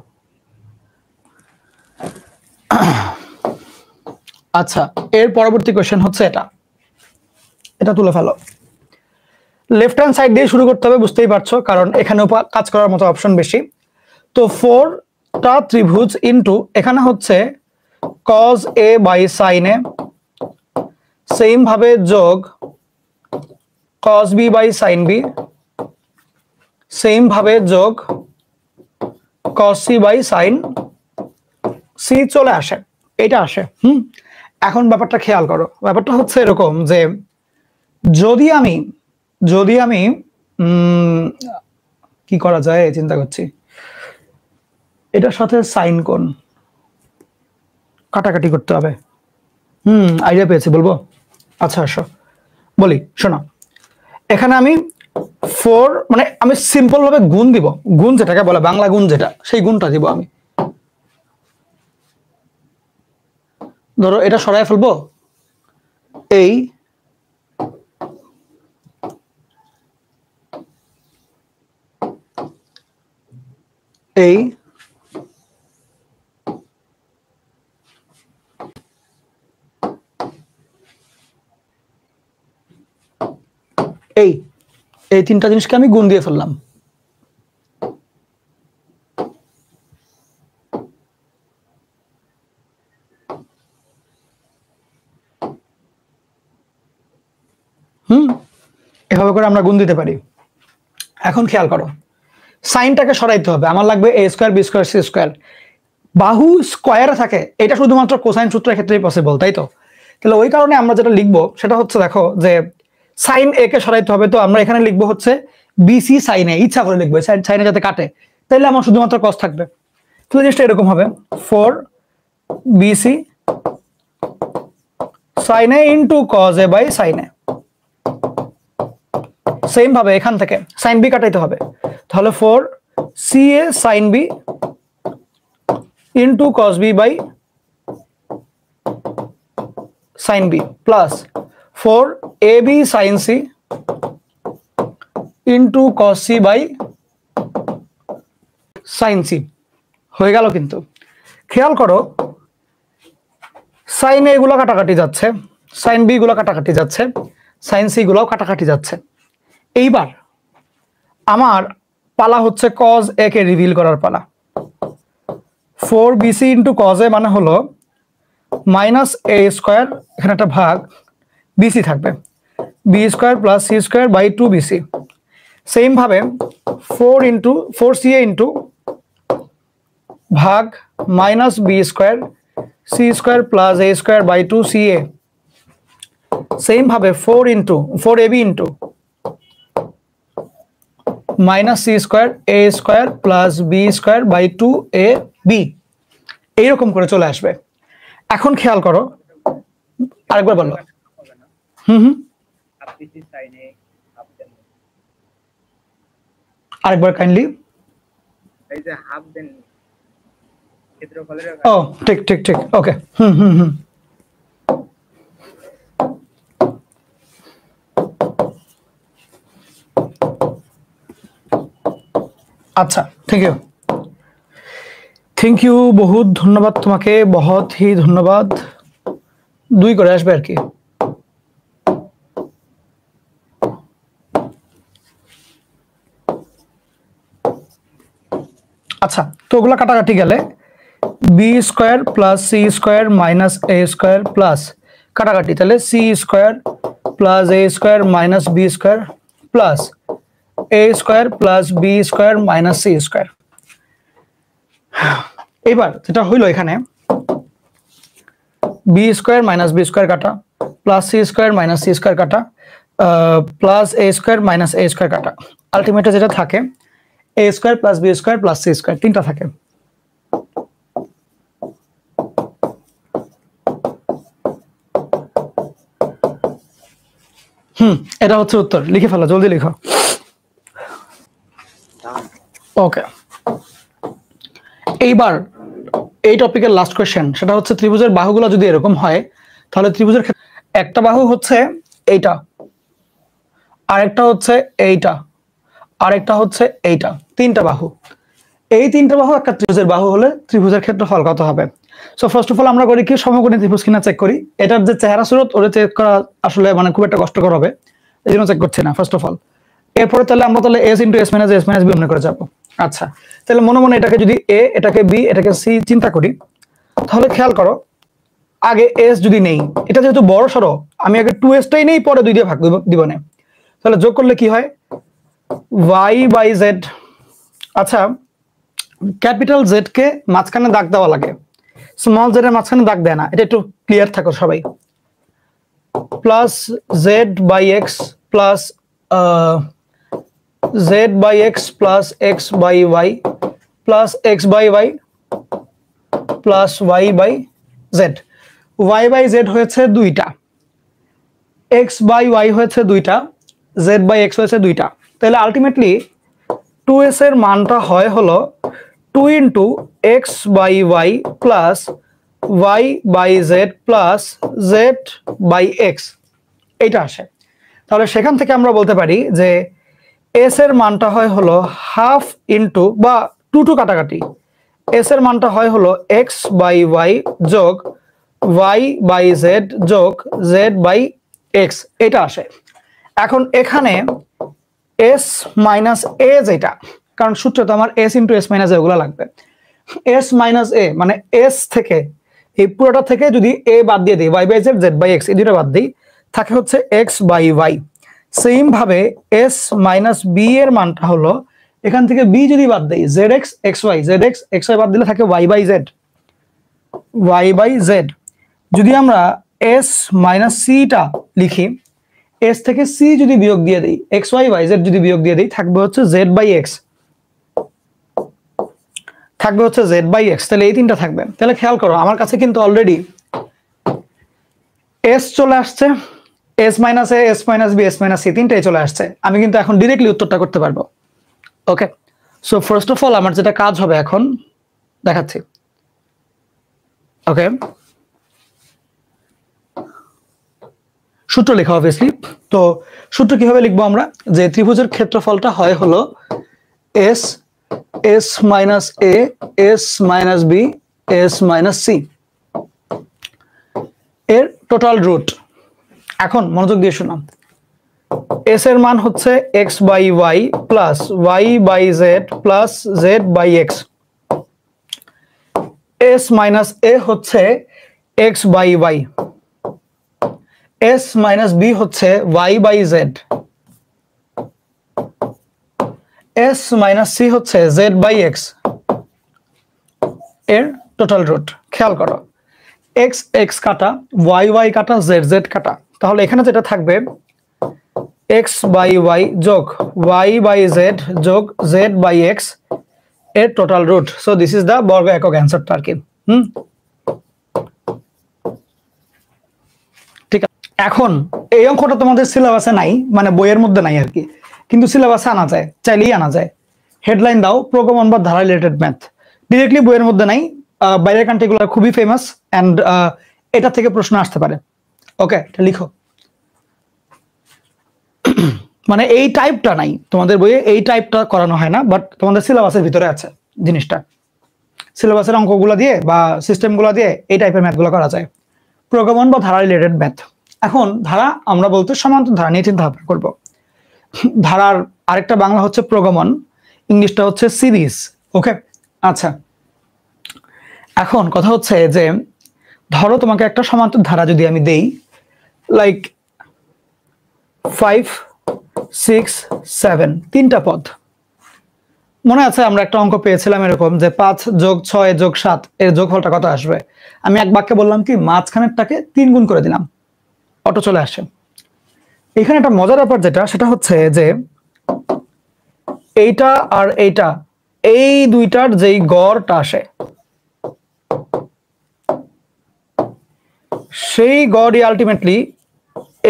আচ্ছা, এর পরবর্তী কোশ্চেন হচ্ছে এটা তুলে ফেলো। লেফট হ্যান্ড সাইড দিয়ে শুরু করতে হবে, বুঝতেই পারছো, কারণ এখানেও কাজ করার মতো অপশন বেশি। তো 4টা ত্রিভুজ ইনটু এখানে হচ্ছে cos a by sin a, same ভাবে যোগ cos b by sin b, same ভাবে যোগ cos c by sin c চলে আসে, এটা আসে। এখন ব্যাপারটা খেয়াল করো, ব্যাপারটা হচ্ছে এরকম যে যদি আমি কি করা যায় চিন্তা করছি, এটার সাথে সাইন কোণ কাটাকাটি করতে হবে। আইডিয়া পেয়েছি, বলবো? আচ্ছা আসো বলি, শোনো, এখানে আমি 4 মানে আমি সিম্পল ভাবে গুণ দিব, গুণ যেটাকে বলে বাংলা গুণ যেটা, সেই গুণটা দিব আমি। ধরো এটা সরাই ফেলবো, এই এই এই এই তিনটা জিনিসকে আমি গুণ দিয়ে ফেললাম। এভাবে করে আমরা গুণ দিতে পারি। এখন খেয়াল করো, সাইনটাকে সরাইতে হবে, আমার লাগবে a square b square c square. বাহু স্কয়ারে থাকে, এটা শুধুমাত্র কোসাইন সূত্রের ক্ষেত্রেই পসিবল, তাই তো? তাহলে ওই কারণে আমরা যেটা লিখবো সেটা হচ্ছে, দেখো যে সাইন a কে সরাইতে হবে, তো আমরা এখানে লিখবো হচ্ছে bc sin a, ইচ্ছা করে লিখবো সাইনে যাতে কাটে, তাহলে আমার শুধুমাত্র cos থাকবে। তাহলে জিনিসটা এরকম হবে 4bc sin a into cos a by sin a। Same ভাবে এখান থেকে sin b কাটাইতে হবে, তাহলে 4ca sin b into cos b by sin b plus 4ab sin c into cos c by sin c। হয়ে গেল। কিন্তু খেয়াল করো, sin a গুলো কাটাকাটি যাচ্ছে, sin b গুলো কাটাকাটি যাচ্ছে, sin c গুলোও কাটাকাটি যাচ্ছে। এইবার আমার পালা হচ্ছে cos a কে রিভিল করার পালা। 4bc ইন্টু cos a মানে হলো মাইনাস a স্কয়ার, এখানে একটা ভাগ bc থাকবে, b square plus c square by 2bc। Same ভাবে 4ca ইন্টু ভাগ minus b square c square plus a square by 2ca। Same ভাবে 4ab into minus c square a square plus b square by 2ab, এইরকম করে চলে আসবে। এখন খেয়াল করো, আরেকবার বলো। আরেকবার কাইন্ডলি। ও ঠিক ঠিক ঠিক, ওকে। আচ্ছা, থ্যাংক ইউ বহুত ধন্যবাদ তোমাকে, বহুত হি ধন্যবাদ। 2 করে আসবে আর কি। আচ্ছা, তো ওগুলা কাটাকাটি গেলে b square plus c square minus a square plus কাটাকাটি, তাহলে c square plus a square minus b square plus a square plus b square minus c square. এবার যেটা হইলো, এখানে b square minus b square কাটা, plus c square minus c square কাটা, plus a square minus a square কাটা, ultimately যেটা থাকে a square plus b square plus c square, তিনটা থাকে। এটা হচ্ছে উত্তর, লিখে ফেলো, জলদি লিখো। ওকে, এইবার এই টপিকের লাস্ট কোয়েশ্চেন, সেটা হচ্ছে ত্রিভুজের বাহুগুলো যদি এরকম হয় তাহলে ত্রিভুজের একটা বাহু হচ্ছে এইটা, আরেকটা হচ্ছে এইটা, আরেকটা হচ্ছে এইটা, তিনটা বাহু। এই তিনটা বাহু একটা ত্রিভুজের বাহু হলে ত্রিভুজের ক্ষেত্রফল কত হবে? সো ফার্স্ট অফ অল আমরা করি কি, সমকোণী ত্রিভুজ কিনা চেক করি। এটার যে চেহারা সুরত ওটা চেক করা আসলে মানে খুব একটা কষ্টকর হবে, এই জন্য চেক করছি না ফার্স্ট অফ অল। এরপরে তাহলে আমরা তাহলে S into S minus B মনে করে যাবো। আচ্ছা, তাহলে মনে মনে এটাকে যদি এ, এটাকে বি, এটাকে সি চিন্তা করি, তাহলে খেয়াল করো আগে এস যদি নেই, এটা যেহেতু বড় সড়ো, আমি আগে 2s-টাই নেই, পরে 2 দিয়ে ভাগ দিব না। তাহলে যোগ করলে কি হয়, y বাই জেড। আচ্ছা, ক্যাপিটাল জেড কে মাঝখানে দাগ দেওয়া লাগে, স্মল জেড এর মাঝখানে দাগ দেয় না, এটা একটু ক্লিয়ার থাকো সবাই। Plus Z by X plus Z by X plus X by Y plus X by Y plus Y by Z. Y by Z হয়েছে দুইটা, এক্স বাই ওয়াই হয়েছে দুইটা, জেড বাই এক্স হয়েছে দুইটা। তাহলে আলটিমেটলি 2s এর মানটা হয় হলো 2 into X by Y plus Y by Z plus Z by X, এইটা আসে। তাহলে সেখান থেকে আমরা বলতে পারি যে এস এর মানটা হয় হলো হাফ ইন্টু বা 2 কাটাকাটি, এস এর মানটা হয় হলো এক্স বাই ওয়াই যোগ ওয়াই বাই জেড যোগ জেড বাই এক্স, এটা আসে। এখন এখানে এস মাইনাস এ যেটা, কারণ সূত্রে তো আমার এস ইন্টু এস মাইনাস এগুলো লাগবে, এস মাইনাস এ মানে এস থেকে এই পুরোটা থেকে যদি এ বাদ দিয়ে দিই, Y by Z, Z by X, এই দুটো বাদ দিই, থাকে হচ্ছে এক্স বাই ওয়াই। সেম ভাবে এস মাইনাস বি এর মানটা হলো, এখান থেকে বি যদি বাদ দেই, Z X X Y, Z X X Y বাদ দিলে থাকে Y by Z, Y by Z. যদি আমরা এস মাইনাস সিটা লিখি, এস থেকে সি যদি বিয়োগ দিয়ে দিই, এক্স ওয়াই ওয়াই জেড যদি বিয়োগ দিয়ে দিই, থাকবে হচ্ছে জেড বাই এক্স, থাকবে হচ্ছে জেড বাই এক্স। তাহলে এই তিনটা থাকবে। তাহলে খেয়াল করো আমার কাছে কিন্তু অলরেডি এস চলে আসছে, S minus A, S minus B, S minus C, তিনটাই চলে আসছে। আমি কিন্তু এখন ডিরেক্টলি উত্তরটা করতে পারবো। ওকে, সো ফার্স্ট অফ অল আমার যেটা কাজ হবে এখন দেখাচ্ছি। ওকে, সূত্র লেখা অবভিয়াসলি। তো সূত্র কিভাবে লিখবো আমরা, যে ত্রিভুজের ক্ষেত্রফলটা হয় হলো S, S minus A, S minus B, S minus C এর টোটাল রুট। এখন মনোযোগ দিয়ে শোনো, এস এর মান হচ্ছে X by Y plus Y by Z plus Z by X, S minus A হচ্ছে X by Y, S minus B হচ্ছে Y by Z, S minus C হচ্ছে জেড বাই এক্স এর টোটাল রুট। খেয়াল করো, X X কাটা, Y Y কাটা, Z Z কাটা, তাহলে এখানে যেটা থাকবে এক্স বাই ওয়াই যোগ ওয়াই বাই জেড যোগ জেড বাই এক্স এর total root. So this is the বর্গ একক অ্যান্সারটা আর কি। ঠিক আছে, এখন এই অঙ্কটা তোমাদের সিলেবাসে নাই, মানে বইয়ের মধ্যে নাই আর কি, কিন্তু সিলেবাসে আনা যায়, চাইলেই আনা যায়। হেডলাইন দাও প্রোগ্রাম বা ধারা রিলেটেড ম্যাথ, ডিরেক্টলি বইয়ের মধ্যে নাই, বাইরের কান্ট্রিগুলো খুবই ফেমাস অ্যান্ড এটা থেকে প্রশ্ন আসতে পারে। ওকে, লিখো। মানে এই টাইপটা নাই তোমাদের বইয়ে, এই টাইপটা করানো হয় না, বাট তোমাদের সিলেবাসের ভিতরে আছে জিনিসটা। সিলেবাসের অঙ্কগুলো দিয়ে বা সিস্টেমগুলো দিয়ে এই টাইপের ম্যাথগুলো করা যায়, প্রোগ্রাম বা ধারা রিলেটেড ম্যাথ। এখন ধারা আমরা বলতে সমান্তর ধারা নিয়ে চিন্তা ভাবনা করবো। ধারার আরেকটা বাংলা হচ্ছে প্রগমন, ইংলিশটা হচ্ছে সিরিজ। ওকে, আচ্ছা, এখন কথা হচ্ছে যে ধরো তোমাকে একটা সমান্তর ধারা যদি আমি দেই, লাইক 5, 6, 7, তিনটা পদ। মনে আছে আমরা একটা অঙ্ক পেয়েছিলাম এরকম যে 5 যোগ 6 যোগ 7 এর যোগফলটা কত আসবে। আমি এক বাক্যে বললাম কি, মাঝখানেরটাকে 3 গুণ করে দিলাম, অটো চলে আসে। এখানে একটা মজার ব্যাপার যেটা, সেটা হচ্ছে যে এইটা আর এইটা, এই দুইটার যেই গড়টা আসে, সেই গড়ই আলটিমেটলি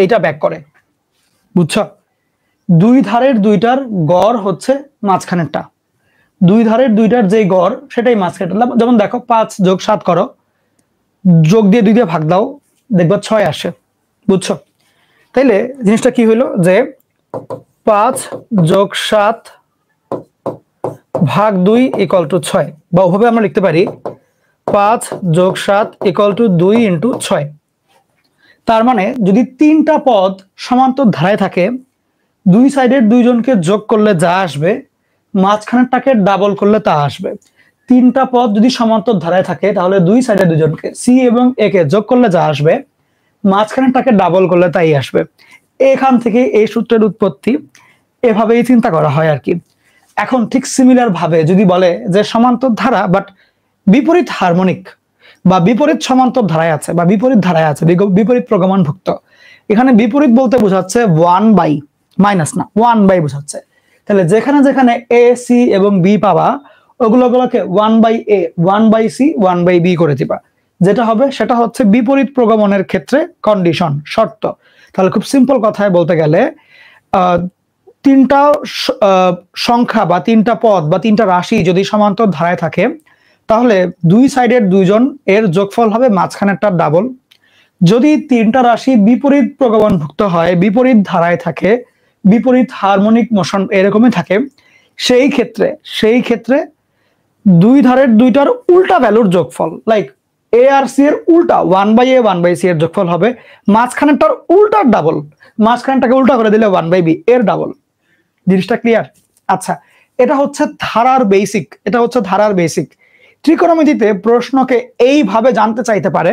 এইটা ব্যাক করে। বুঝছো? দুই ধারের দুইটার গড় হচ্ছে মাঝখানেরটা, দুই ধারের দুইটার যে গড় সেটাই মাঝখানেরটা। যেমন দেখো 5 যোগ 7 করো, যোগ দিয়ে 2 দিয়ে ভাগ দাও, দেখবা 6 আসে। বুঝছো? তাইলে জিনিসটা কি হইলো যে 5 যোগ 7 ভাগ 2 ইকুয়াল টু 6, বা ওভাবে আমরা লিখতে পারি 5 যোগ 7 ইকুয়াল টু 2 ইন্টু 6। তার মানে যদি তিনটা পদ সমান্তর ধারায় থাকে, দুই সাইডের দুইজনকে যোগ করলে যা আসবে মাঝখানেরটাকে ডাবল করলে তা আসবে। তিনটা পদ যদি সমান্তর ধারায় থাকে তাহলে দুই সাইডের দুইজনকে সি এবং এ কে যোগ করলে যা আসবে মাঝখানেরটাকে ডাবল করলে তাই আসবে। এখান থেকে এই সূত্রের উৎপত্তি, এভাবেই চিন্তা করা হয় আর কি। এখন ঠিক সিমিলার ভাবে যদি বলে যে সমান্তর ধারা বাট বিপরীত হারমোনিক বা বিপরীত সমান্তর ধারায় আছে বা বিপরীত ধারায় আছে, বিপরীত প্রগমনভুক্ত, এখানে বিপরীত বলতে বোঝাচ্ছে 1/, মাইনাস না 1/, বোঝাচ্ছে। তাহলে যেখানে যেখানে এ সি এবং বি পাবা ওগুলোকে 1/a 1/c 1/b করে দিবা, যেটা হবে সেটা হচ্ছে বিপরীত প্রগমনের ক্ষেত্রে কন্ডিশন, শর্ত। তাহলে খুব সিম্পল কথায় বলতে গেলে তিনটা সংখ্যা বা তিনটা পদ বা তিনটা রাশি যদি সমান্তর ধারায় থাকে তাহলে দুই সাইডের দুইজন এর যোগফল হবে মাঝখানেরটার ডাবল। যদি তিনটা রাশি বিপরীত প্রগমনভুক্ত হয়, বিপরীত ধারায় থাকে, বিপরীত হারমোনিক মোশন এরকমই থাকে, সেই ক্ষেত্রে দুই ধারের দুইটার উল্টা ভ্যালুর যোগফল, লাইক এ আর সি এর উল্টা 1/a 1/c এর যোগফল হবে মাঝখানেরটার উল্টার ডাবল, মাঝখানেরটাকে উল্টা করে দিলে 1/b এর ডাবল। জিনিসটা ক্লিয়ার? আচ্ছা, এটা হচ্ছে ধারার বেসিক, এটা হচ্ছে ধারার বেসিক। ত্রিকোণমিতিতে প্রশ্নকে এইভাবে জানতে চাইতে পারে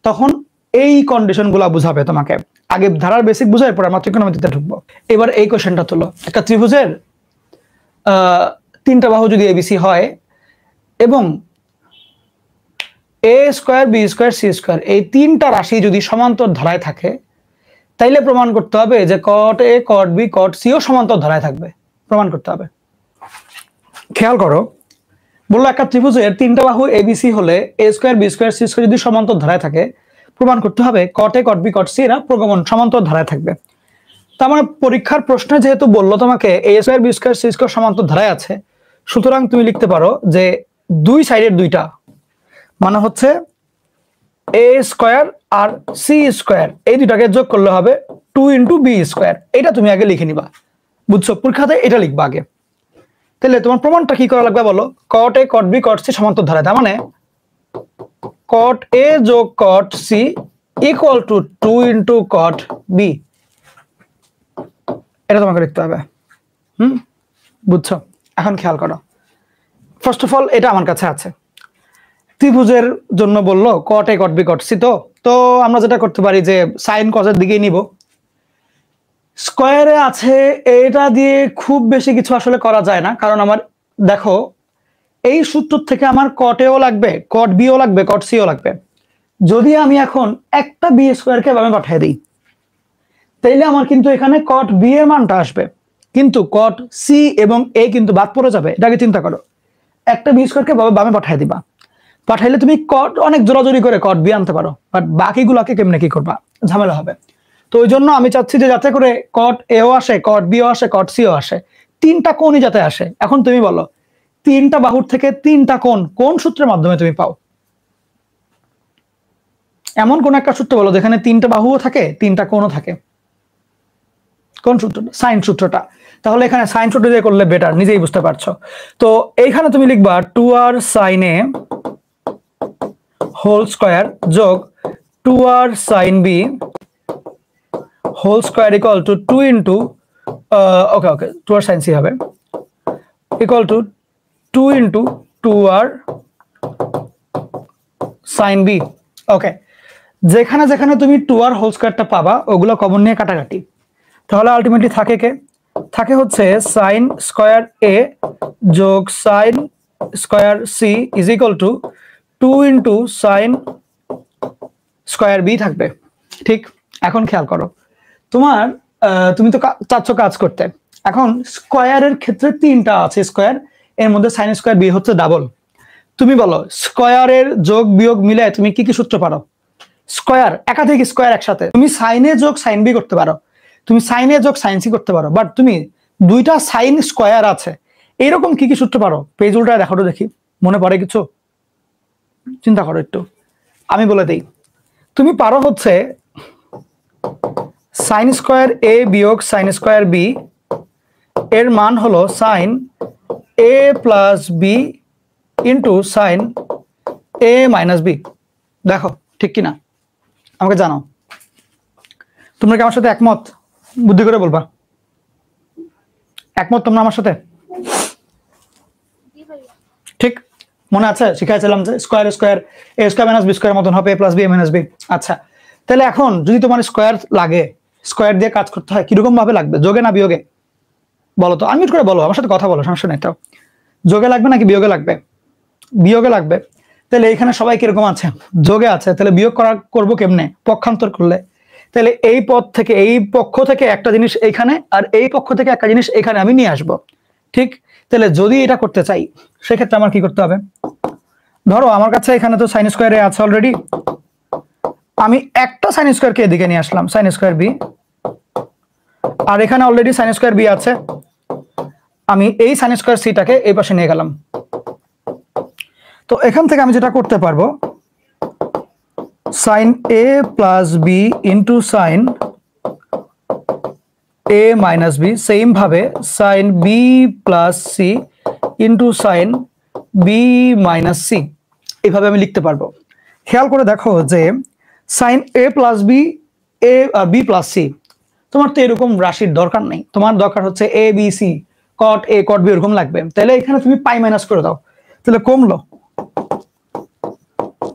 তখন এই কন্ডিশনগুলো বুঝাবে তোমাকে। আগে ধারার বেসিক বুঝাই পরে আমরা ত্রিকোণমিতিতে ঢুকবো। এবার এই কোশ্চেনটা তুলো, একটা ত্রিভুজের তিনটা বাহু যদি এবিসি হয় এবং A square B square C square এই তিনটা রাশি যদি সমান্তর ধারায় থাকে তাইলে প্রমাণ করতে হবে যে কট A cot B caught CO সমান্তর ধারায় থাকবে, প্রমাণ করতে হবে। খেয়াল করো, বললো একটা ত্রিভুজের তিনটা বাহু এবিসি হলে A square B square C square যদি সমান্তর ধারায় থাকে প্রমাণ করতে হবে কট A cot B cot C এরা প্রগমন সমান্তর ধারায় থাকবে। তার মানে পরীক্ষার প্রশ্নে যেহেতু বললো তোমাকে A square B square C square সমান্তর ধারায় আছে, সুতরাং তুমি লিখতে পারো যে দুই সাইডের দুইটা মানে হচ্ছে A square R C square এই দুইটাকে যোগ করলে হবে 2 ইন্টু বি স্কোয়ার। এটা তুমি আগে লিখে নিবা, বুঝছো? পরীক্ষাতে এটা লিখবা আগে। তাহলে তোমার প্রমাণটা কি করা লাগবে বলো? কট A cot B cot C সমান্তর ধারায়, তার মানে কট এ যোগ cot C equal to 2 into cot B, এটা তোমাকে লিখতে হবে। বুঝছো? এখন খেয়াল করো, ফার্স্ট অফ অল এটা আমার কাছে আছে, ত্রিভুজের জন্য বললো কট A cot B cot C, তো আমরা যেটা করতে পারি যে সাইন কসের দিকেই নিব। স্কোয়ারে আছে, এটা দিয়ে খুব বেশি কিছু আসলে করা যায় না, কারণ আমার দেখো এই সূত্র থেকে আমার কট এও লাগবে, কট বিও লাগবে, কট সিও লাগবে। যদি আমি এখন একটা বি স্কোয়ারকে বামে পাঠিয়ে দিই তাইলে আমার কিন্তু এখানে কট বি এর মানটা আসবে, কিন্তু কট সি এবং এ কিন্তু বাদ পড়ে যাবে। এটাকে চিন্তা করো, একটা বি স্কোয়ারকে বামে পাঠিয়ে দিবা, পাঠাইলে তুমি কট অনেক জোরাজোরি করে কট বি আনতে পারো, বাট বাকিগুলোকে কেমনে কি করবা, ঝামেলা হবে। তো ওই জন্য আমি চাচ্ছি যে যাতে করে কট এও আসে, কট বিও আসে, কট সিও আসে, তিনটা কোণই যাতে আসে। এখন তুমি বলো তিনটা বাহুর থেকে তিনটা কোণ কোন সূত্রের মাধ্যমে তুমি পাও? এমন কোন একটা সূত্র বলো যেখানে তিনটা বাহুও থাকে তিনটা কোণও থাকে, কোন সূত্রটা? সাইন সূত্রটা। তাহলে এখানে সাইন সূত্র দিয়ে করলে বেটার, নিজেই বুঝতে পারছো। তো এইখানে তুমি লিখবা 2r sin a whole square যোগ 2r sin b whole square equal to 2 into okay 2r sin c হবে equal to 2 into 2r sin b। Okay, যেখানে যেখানে তুমি 2r হোল স্কয়ারটা পাবা ওগুলো কমন নিয়ে কাটাকাটি, তাহলে আলটিমেটলি থাকে কে? থাকে হচ্ছে সাইন স্কয়ার a যোগ sine square c is equal to 2 into sine square b থাকবে। ঠিক, এখন খেয়াল করো, তুমি তো চাচ্ছ কাজ করতে। এখন স্কয়ারের ক্ষেত্রে তিনটা আছে স্কয়ার, এর মধ্যে সাইন স্কয়ার b হচ্ছে ডাবল। তুমি বলো স্কয়ারের যোগ বিয়োগ মিলে তুমি কি কি সূত্র পারো? স্কয়ার, একাধিক স্কয়ার একসাথে তুমি সাইনে যোগ সাইন বি করতে পারো, তুমি সাইন এ যোগ সাইন সি করতে পারো, বাট তুমি দুইটা সাইন স্কোয়ার আছে এরকম কি কি সূত্র পারো? পেজ উল্টায় দেখো তো দেখি, মনে পড়ে কিছু? চিন্তা করো একটু, আমি বলে দেই। তুমি পারো হচ্ছে সাইন স্কোয়ার এ বিয়োগ সাইন স্কোয়ার বি এর মান হলো sign A plus B into sine A minus B. দেখো ঠিক কিনা আমাকে জানাও। তোমরা কি আমার সাথে একমত? বুদ্ধি করে বলবা একমত তোমরা আমার সাথে? ঠিক মনে আছে শিখাইছিলাম যে স্কোয়ার স্কোয়ার এ স্কোয়ার মাইনাস বি স্কোয়ার মতন হবে এ প্লাস বি এ মাইনাস বি। আচ্ছা তাহলে এখন যদি তোমার স্কোয়ার লাগে, স্কোয়ার দিয়ে কাজ করতে হয় কিরকম ভাবে লাগবে, যোগে না বিয়োগে? বলো তো, আনমিউট করে বলো, আমার সাথে কথা বলো, সমস্যা নেই। তো যোগে লাগবে নাকি বিয়োগে লাগবে? বিয়োগে লাগবে। তাহলে এখানে সবাই কিরকম আছে? যোগে আছে। তাহলে বিয়োগ করবো কেমনে? পক্ষান্তর করলে। তাহলে এই পদ থেকে এই পক্ষ থেকে একটা জিনিস এইখানে আর এই পক্ষ থেকে একটা জিনিস এখানে আমি নিয়ে আসবো, ঠিক? তাহলে যদি এটা করতে চাই সেক্ষেত্রে আমার কি করতে হবে? ধরো আমার কাছে এখানে তো সাইন স্কোয়ার এ আছে অলরেডি, আমি একটা সাইন স্কোয়ারকে এদিকে নিয়ে আসলাম, সাইন স্কোয়ার বি, আর এখানে অলরেডি সাইন স্কোয়ার বি আছে, আমি এই সাইন স্কোয়ার সিটাকে এই পাশে নিয়ে গেলাম। তো এখান থেকে আমি যেটা করতে পারবো sine A plus B into sine A minus B, same ভাবে sine B plus C into sine B minus C, এইভাবে আমি লিখতে পারবো। খেয়াল করে দেখো যে sine A plus B A B plus C, তোমার তো এরকম রাশির দরকার নেই, তোমার দরকার হচ্ছে A B C, cot A cot B এরকম লাগবে। তাহলে এখানে তুমি পাই মাইনাস করে দাও, তাহলে কমলো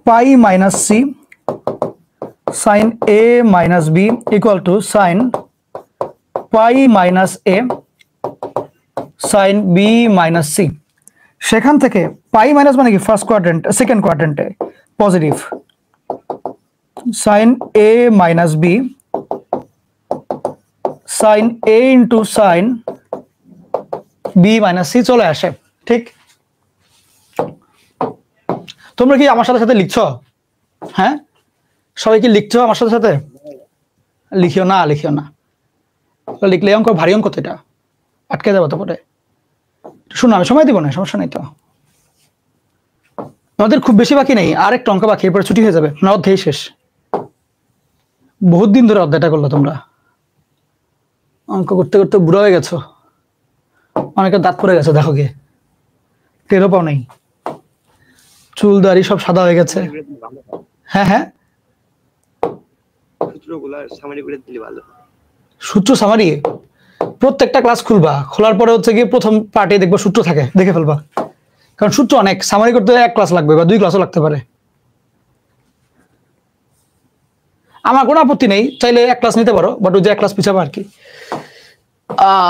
pi minus C sine A minus B equal to sine pi minus A sine B minus C. সেখান থেকে পাই মাইনাস মানে কি ফার্স্ট কোয়াড্রেন্ট, সেকেন্ড কোয়াড্রেন্টে positive, sine A minus B sine A into sine B minus C চলে আসে, ঠিক? তোমরা কি আমার সাথে সাথে লিখছো? হ্যাঁ সবাই কি লিখছো আমার সাথে সাথে? লিখিও না, লিখিও না, লিখলে অঙ্ক ভারী অঙ্ক তো, এটা আটকে যাবো তো পরে। শুনো আমি সময় দিব না, সমস্যা নেই তো, আমাদের খুব বেশি বাকি নেই, আর একটা অঙ্ক বাকি, এরপরে ছুটি হয়ে যাবে, না অধ্যায় শেষ। বহুত দিন ধরে অধ্যায়টা করলো তোমরা, অঙ্ক করতে করতে বুড়ো হয়ে গেছো, অনেকের দাঁত পড়ে গেছে, দেখো গিয়ে টেরও পাও নেই, চুল দাড়ি সব সাদা হয়ে গেছে। হ্যাঁ হ্যাঁ সূত্র সামারি প্রত্যেকটা ক্লাস খুলবা, খোলার পরে হচ্ছে গিয়ে প্রথম পার্টে দেখবো সূত্র থাকে, দেখে ফেলবা, কারণ সূত্র অনেক, সামারি করতে এক ক্লাস লাগবে বা 2 ক্লাসও লাগতে পারে। আমার কোনো আপত্তি নেই, চাইলে 1 ক্লাস নিতে পারো, বাট ওই যে 1 ক্লাস পিছাবা আর কি।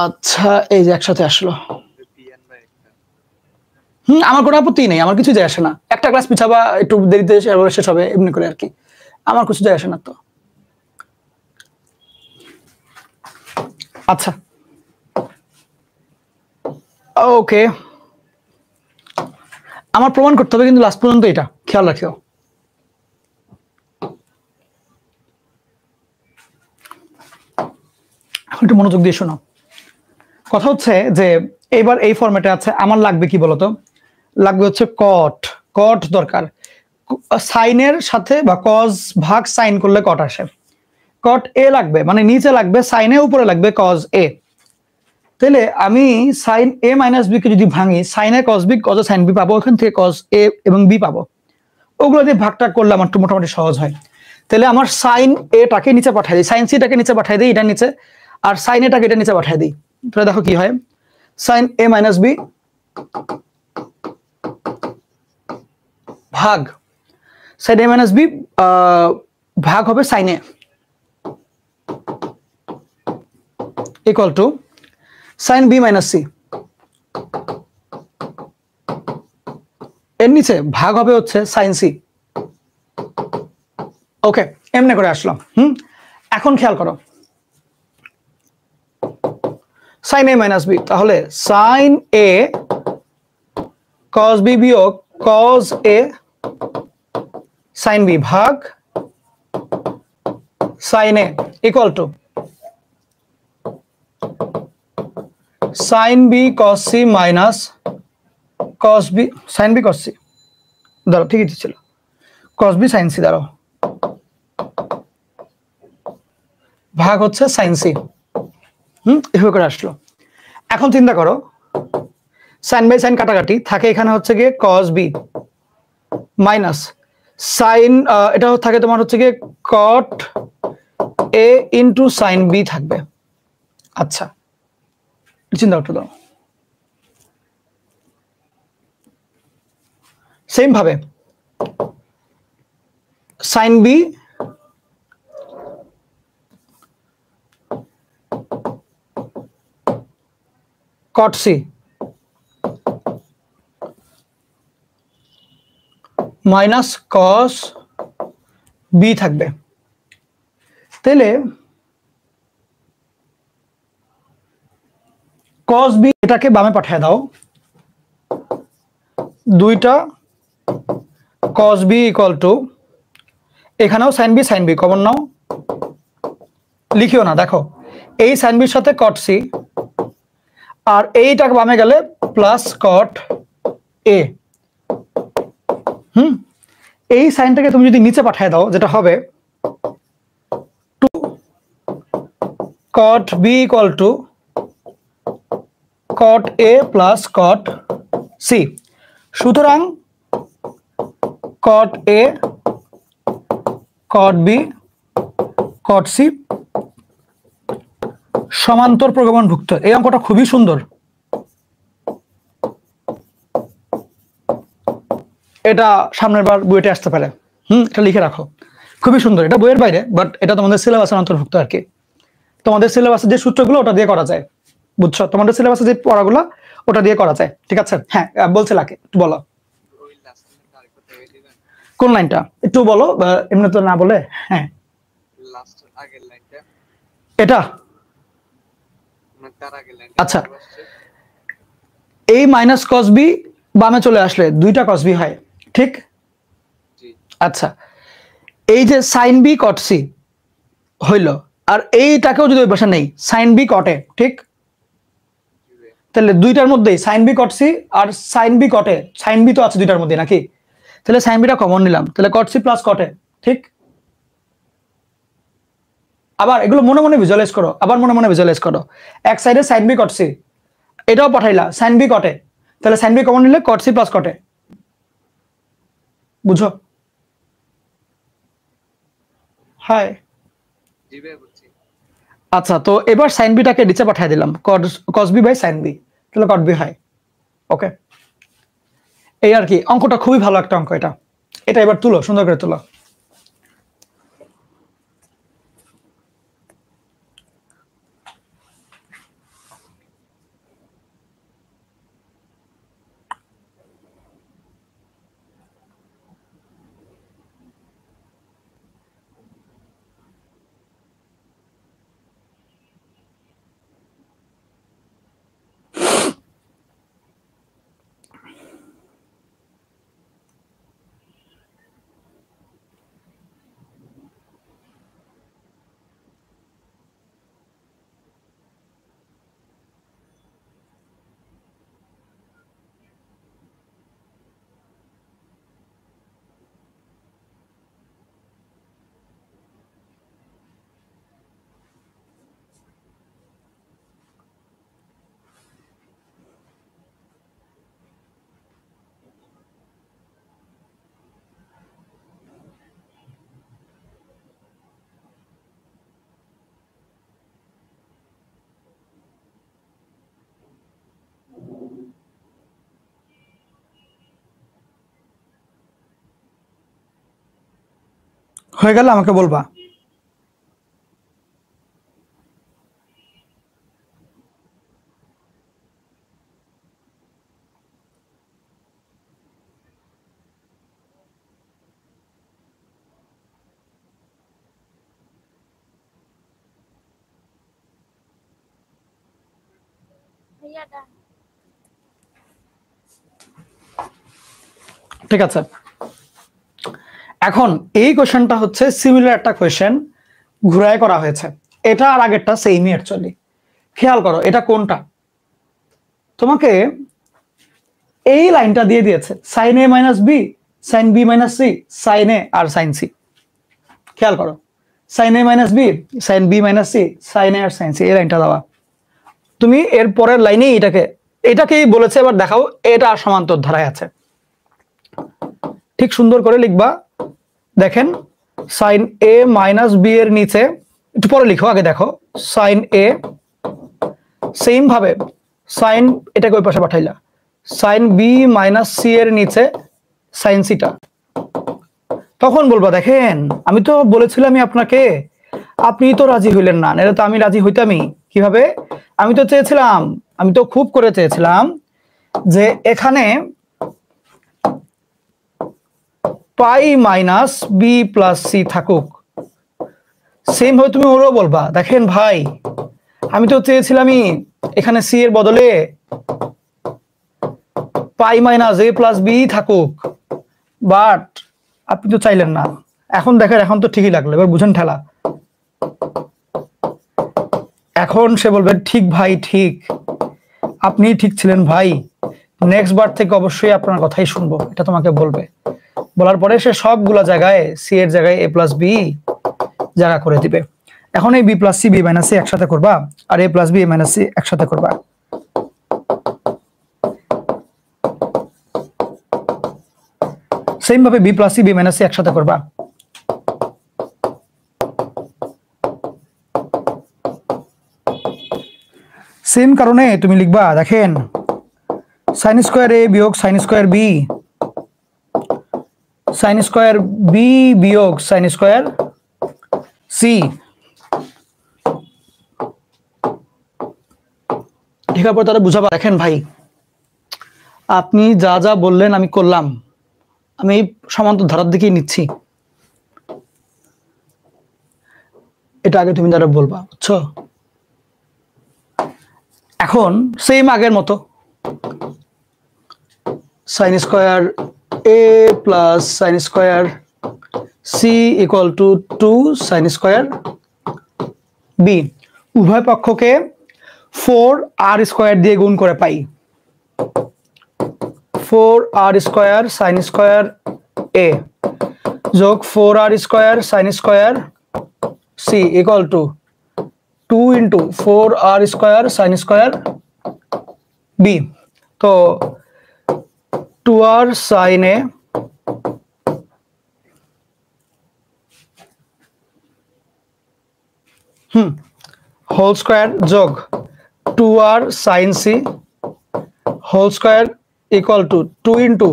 আচ্ছা এই যে একসাথে আসলো, আমার কোনো আপত্তি নেই, আমার কিছু যায় আসে না, একটা ক্লাস পিছাবা একটু দেরিতে শেষ হবে এমনি করে আর কি, আমার কিছু যায় আসে না তো। আচ্ছা ওকে, আমার প্রমাণ করতে হবে কিন্তু লাস্ট পর্যন্ত, এটা খেয়াল রাখিও। একটু মনোযোগ দিয়ে শোনো, কথা হচ্ছে যে এবার এই ফরম্যাটে আছে, আমার লাগবে কি বলতো, লাগবে হচ্ছে কট, কট দরকার, সাইনের সাথে বা কজ ভাগ সাইন করলে কট আসে, কট এ লাগবে, মানে নিচে লাগবে সাইনে, উপরে লাগবে কজ এ। তাহলে আমি সাইন এ মাইনাস বি কে যদি ভাঙি, সাইনে cos B cos sine B পাবো, ওখান থেকে কজ এ এবং বি পাবো, ওগুলো দিয়ে ভাগটা করলে আমার একটু মোটামুটি সহজ হয়। তাহলে আমার সাইন এটাকে নিচে পাঠাই দিই, সাইন সিটাকে নিচে পাঠাই দিই, এটা নিচে, আর সাইন এটাকে এটা নিচে পাঠাই দিই, তাহলে দেখো কি হয়, সাইন এ মাইনাস বি ভাগ সাইন এ মাইনাস বি ভাগ হবে sine A equal to sine B minus C, এর নিচে ভাগ হবে হচ্ছে সাইন সি। ওকে এমনি করে আসলাম। এখন খেয়াল করো সাইন এ মাইনাস বি, তাহলে সাইন এ কজ বি বিয়োগ কজ এ সাইন বি ভাগ sine A equal to sine B cos C minus cos B sine B cos C, দাঁড়াও ঠিকই ছিল, কস বি সাইন সি, দাঁড়াও, ভাগ হচ্ছে সাইন সি। এভাবে করে আসলো। এখন চিন্তা করো, সাইন বাই সাইন কাটাকাটি থাকে, এখানে হচ্ছে গিয়ে কস বি মাইনাস সাইন, এটা থাকে তোমার হচ্ছে গিয়ে cot A into sine B থাকবে। আচ্ছা চিন্তা করতে দাও। সেম ভাবে sine B cot C minus cos B থাকবে। তাহলে কস বি এটাকে বামে পাঠিয়ে দাও, দুইটা কস বি ইকুয়াল টু, এখানেও সাইন বি কমন নাও, লিখিও না, দেখো এই সাইন বির সাথে কট সি, আর এইটাকে বামে গেলে প্লাস কট এ। এই সাইনটাকে তুমি যদি নিচে পাঠিয়ে দাও, যেটা হবে two cot B equal to cot A plus cot C. সুতরাং cot A cot B cot C সমান্তর প্রগমনভুক্ত। এই অঙ্কটা খুবই সুন্দর, এটা সামনের বার বইতে আসতে পারে। এটা লিখে রাখো, খুবই সুন্দর, এটা বইয়ের বাইরে, বাট এটা তোমাদের সিলেবাসের অন্তর্ভুক্ত আর কি। তোমাদের সিলেবাসের যে সূত্রগুলো ওটা দিয়ে করা যায়, বুঝছো? তোমাদের সিলেবাসে যে পড়াগুলো ওটা দিয়ে করা যায়, ঠিক আছে? হ্যাঁ বলছে লাকে, একটু বলো কোন লাইনটা, একটু বলো, এমনি তো না বলে। হ্যাঁ এটা, আচ্ছা এই মাইনাস কস বি বামে চলে আসলে দুইটা কস বি হয়, ঠিক? আচ্ছা এই যে সাইন বি কট সি হইল, আর এইটাকেও যদি ওই পাশে নেই সাইন বি কটে, ঠিক? তাহলে দুইটার মধ্যেই সাইন বি কট সি আর সাইন বি কটে, সাইন বি তো আছে দুইটার মধ্যে নাকি, তাহলে সাইন বিটা কমন নিলাম, তাহলে কট সি প্লাস কটে, ঠিক? আবার এগুলো মনে মনে ভিজুয়ালাইজ করো, আবার মনে মনে ভিজুয়ালাইজ করো। এক সাইডে সাইন বি কট সি, এটাও পাঠাইলা সাইন বি কটে, তাহলে সাইন বি কমন নিলে কট সি প্লাস কটে, বুঝো? হাই আচ্ছা, তো এবার সাইন বিটাকে নিচে পাঠিয়ে দিলাম, cos B by sine B, তাহলে কট বি হয়। ওকে, এই আর কি। অঙ্কটা খুবই ভালো একটা অঙ্ক এটা। এটা এবার তুলো, সুন্দর করে তুলো। হয়ে গেল, আমাকে বলবা। ঠিক আছে, এখন এই কোশ্চেনটা হচ্ছে সিমিলার একটা কোশ্চেন, ঘুরায় করা হয়েছে। এটা আর আগেরটা সেমই অ্যাকচুয়ালি। খেয়াল করো এটা কোনটা, তোমাকে এই লাইনটা দিয়ে দিয়েছে sine A minus B, sine B minus C, sine A আর সাইন সি। খেয়াল করো, sine A minus B, sine B minus C, sine A আর সাইন সি, এই লাইনটা দেওয়া। তুমি এর পরের লাইনেই এটাকেই বলেছে এবার দেখাও এটা সমান্তর ধারায় আছে। ঠিক সুন্দর করে লিখবা। দেখেন সাইন এ মাইনাস বি এর নিচে, একটু পরে লিখো, আগে দেখো সাইন এ, সেম ভাবে সাইন, এটাকে ওই পাশে পাঠাইলা, সাইন বি মাইনাস সি এর নিচে সাইন সিটা। তখন বলবা দেখেন আমি তো বলেছিলামই আপনাকে, আপনি তো রাজি হইলেন না, এটা তো আমি রাজি হইতামই। কিভাবে? আমি তো চেয়েছিলাম, আমি তো খুব করে চেয়েছিলাম যে এখানে পাই মাইনাস বি প্লাস সি থাকুক। সেম ভাবে তুমি ওরও বলবা দেখেন ভাই আমি তো চেয়েছিলামই এখানে সি এর বদলে পাই মাইনাস এ প্লাস বি থাকুক, বাট আপনি তো চাইলেন না। এখন দেখেন এখন তো ঠিকই লাগলো, এবার বুঝেন ঠেলা। এখন সে বলবে ঠিক ভাই ঠিক, আপনি ঠিক ছিলেন ভাই, নেক্সট বার থেকে অবশ্যই আপনার কথাই শুনবো, এটা তোমাকে বলবে। বলার পরে সে সবগুলা জায়গায় সি এর জায়গায় এ প্লাস বি জায়গা করে দিবে। এখন এই B plus C B minus C একসাথে করবা, আর A plus B minus C একসাথে করবা। সেম ভাবে B plus C B minus C একসাথে করবা। সেম কারণে তুমি লিখবা দেখেন সাইন স্কোয়ার এ বিয়োগ sine square B, sine square B বিয়োগ সাইন স্কোয়ার সি। ঠিক আছে, তারা বুঝাবা দেখেন ভাই আপনি যা যা বললেন আমি করলাম, আমি সমান্তর ধারার দিকেই নিচ্ছি। এটা আগে তুমি যারা বলবা, বুঝছো? এখন সেম আগের মতো sine square A plus sine square C equal to 2 sine square B, উভয় পক্ষকে 4 আর স্কোয়ার দিয়ে গুণ করে পাই। 4 R square sine square A যোগ 4 R square sine square C equal to 2 into 4 R square sine square B. তো 2 R sine A whole square যোগ 2 R sine C whole square equal to 2 into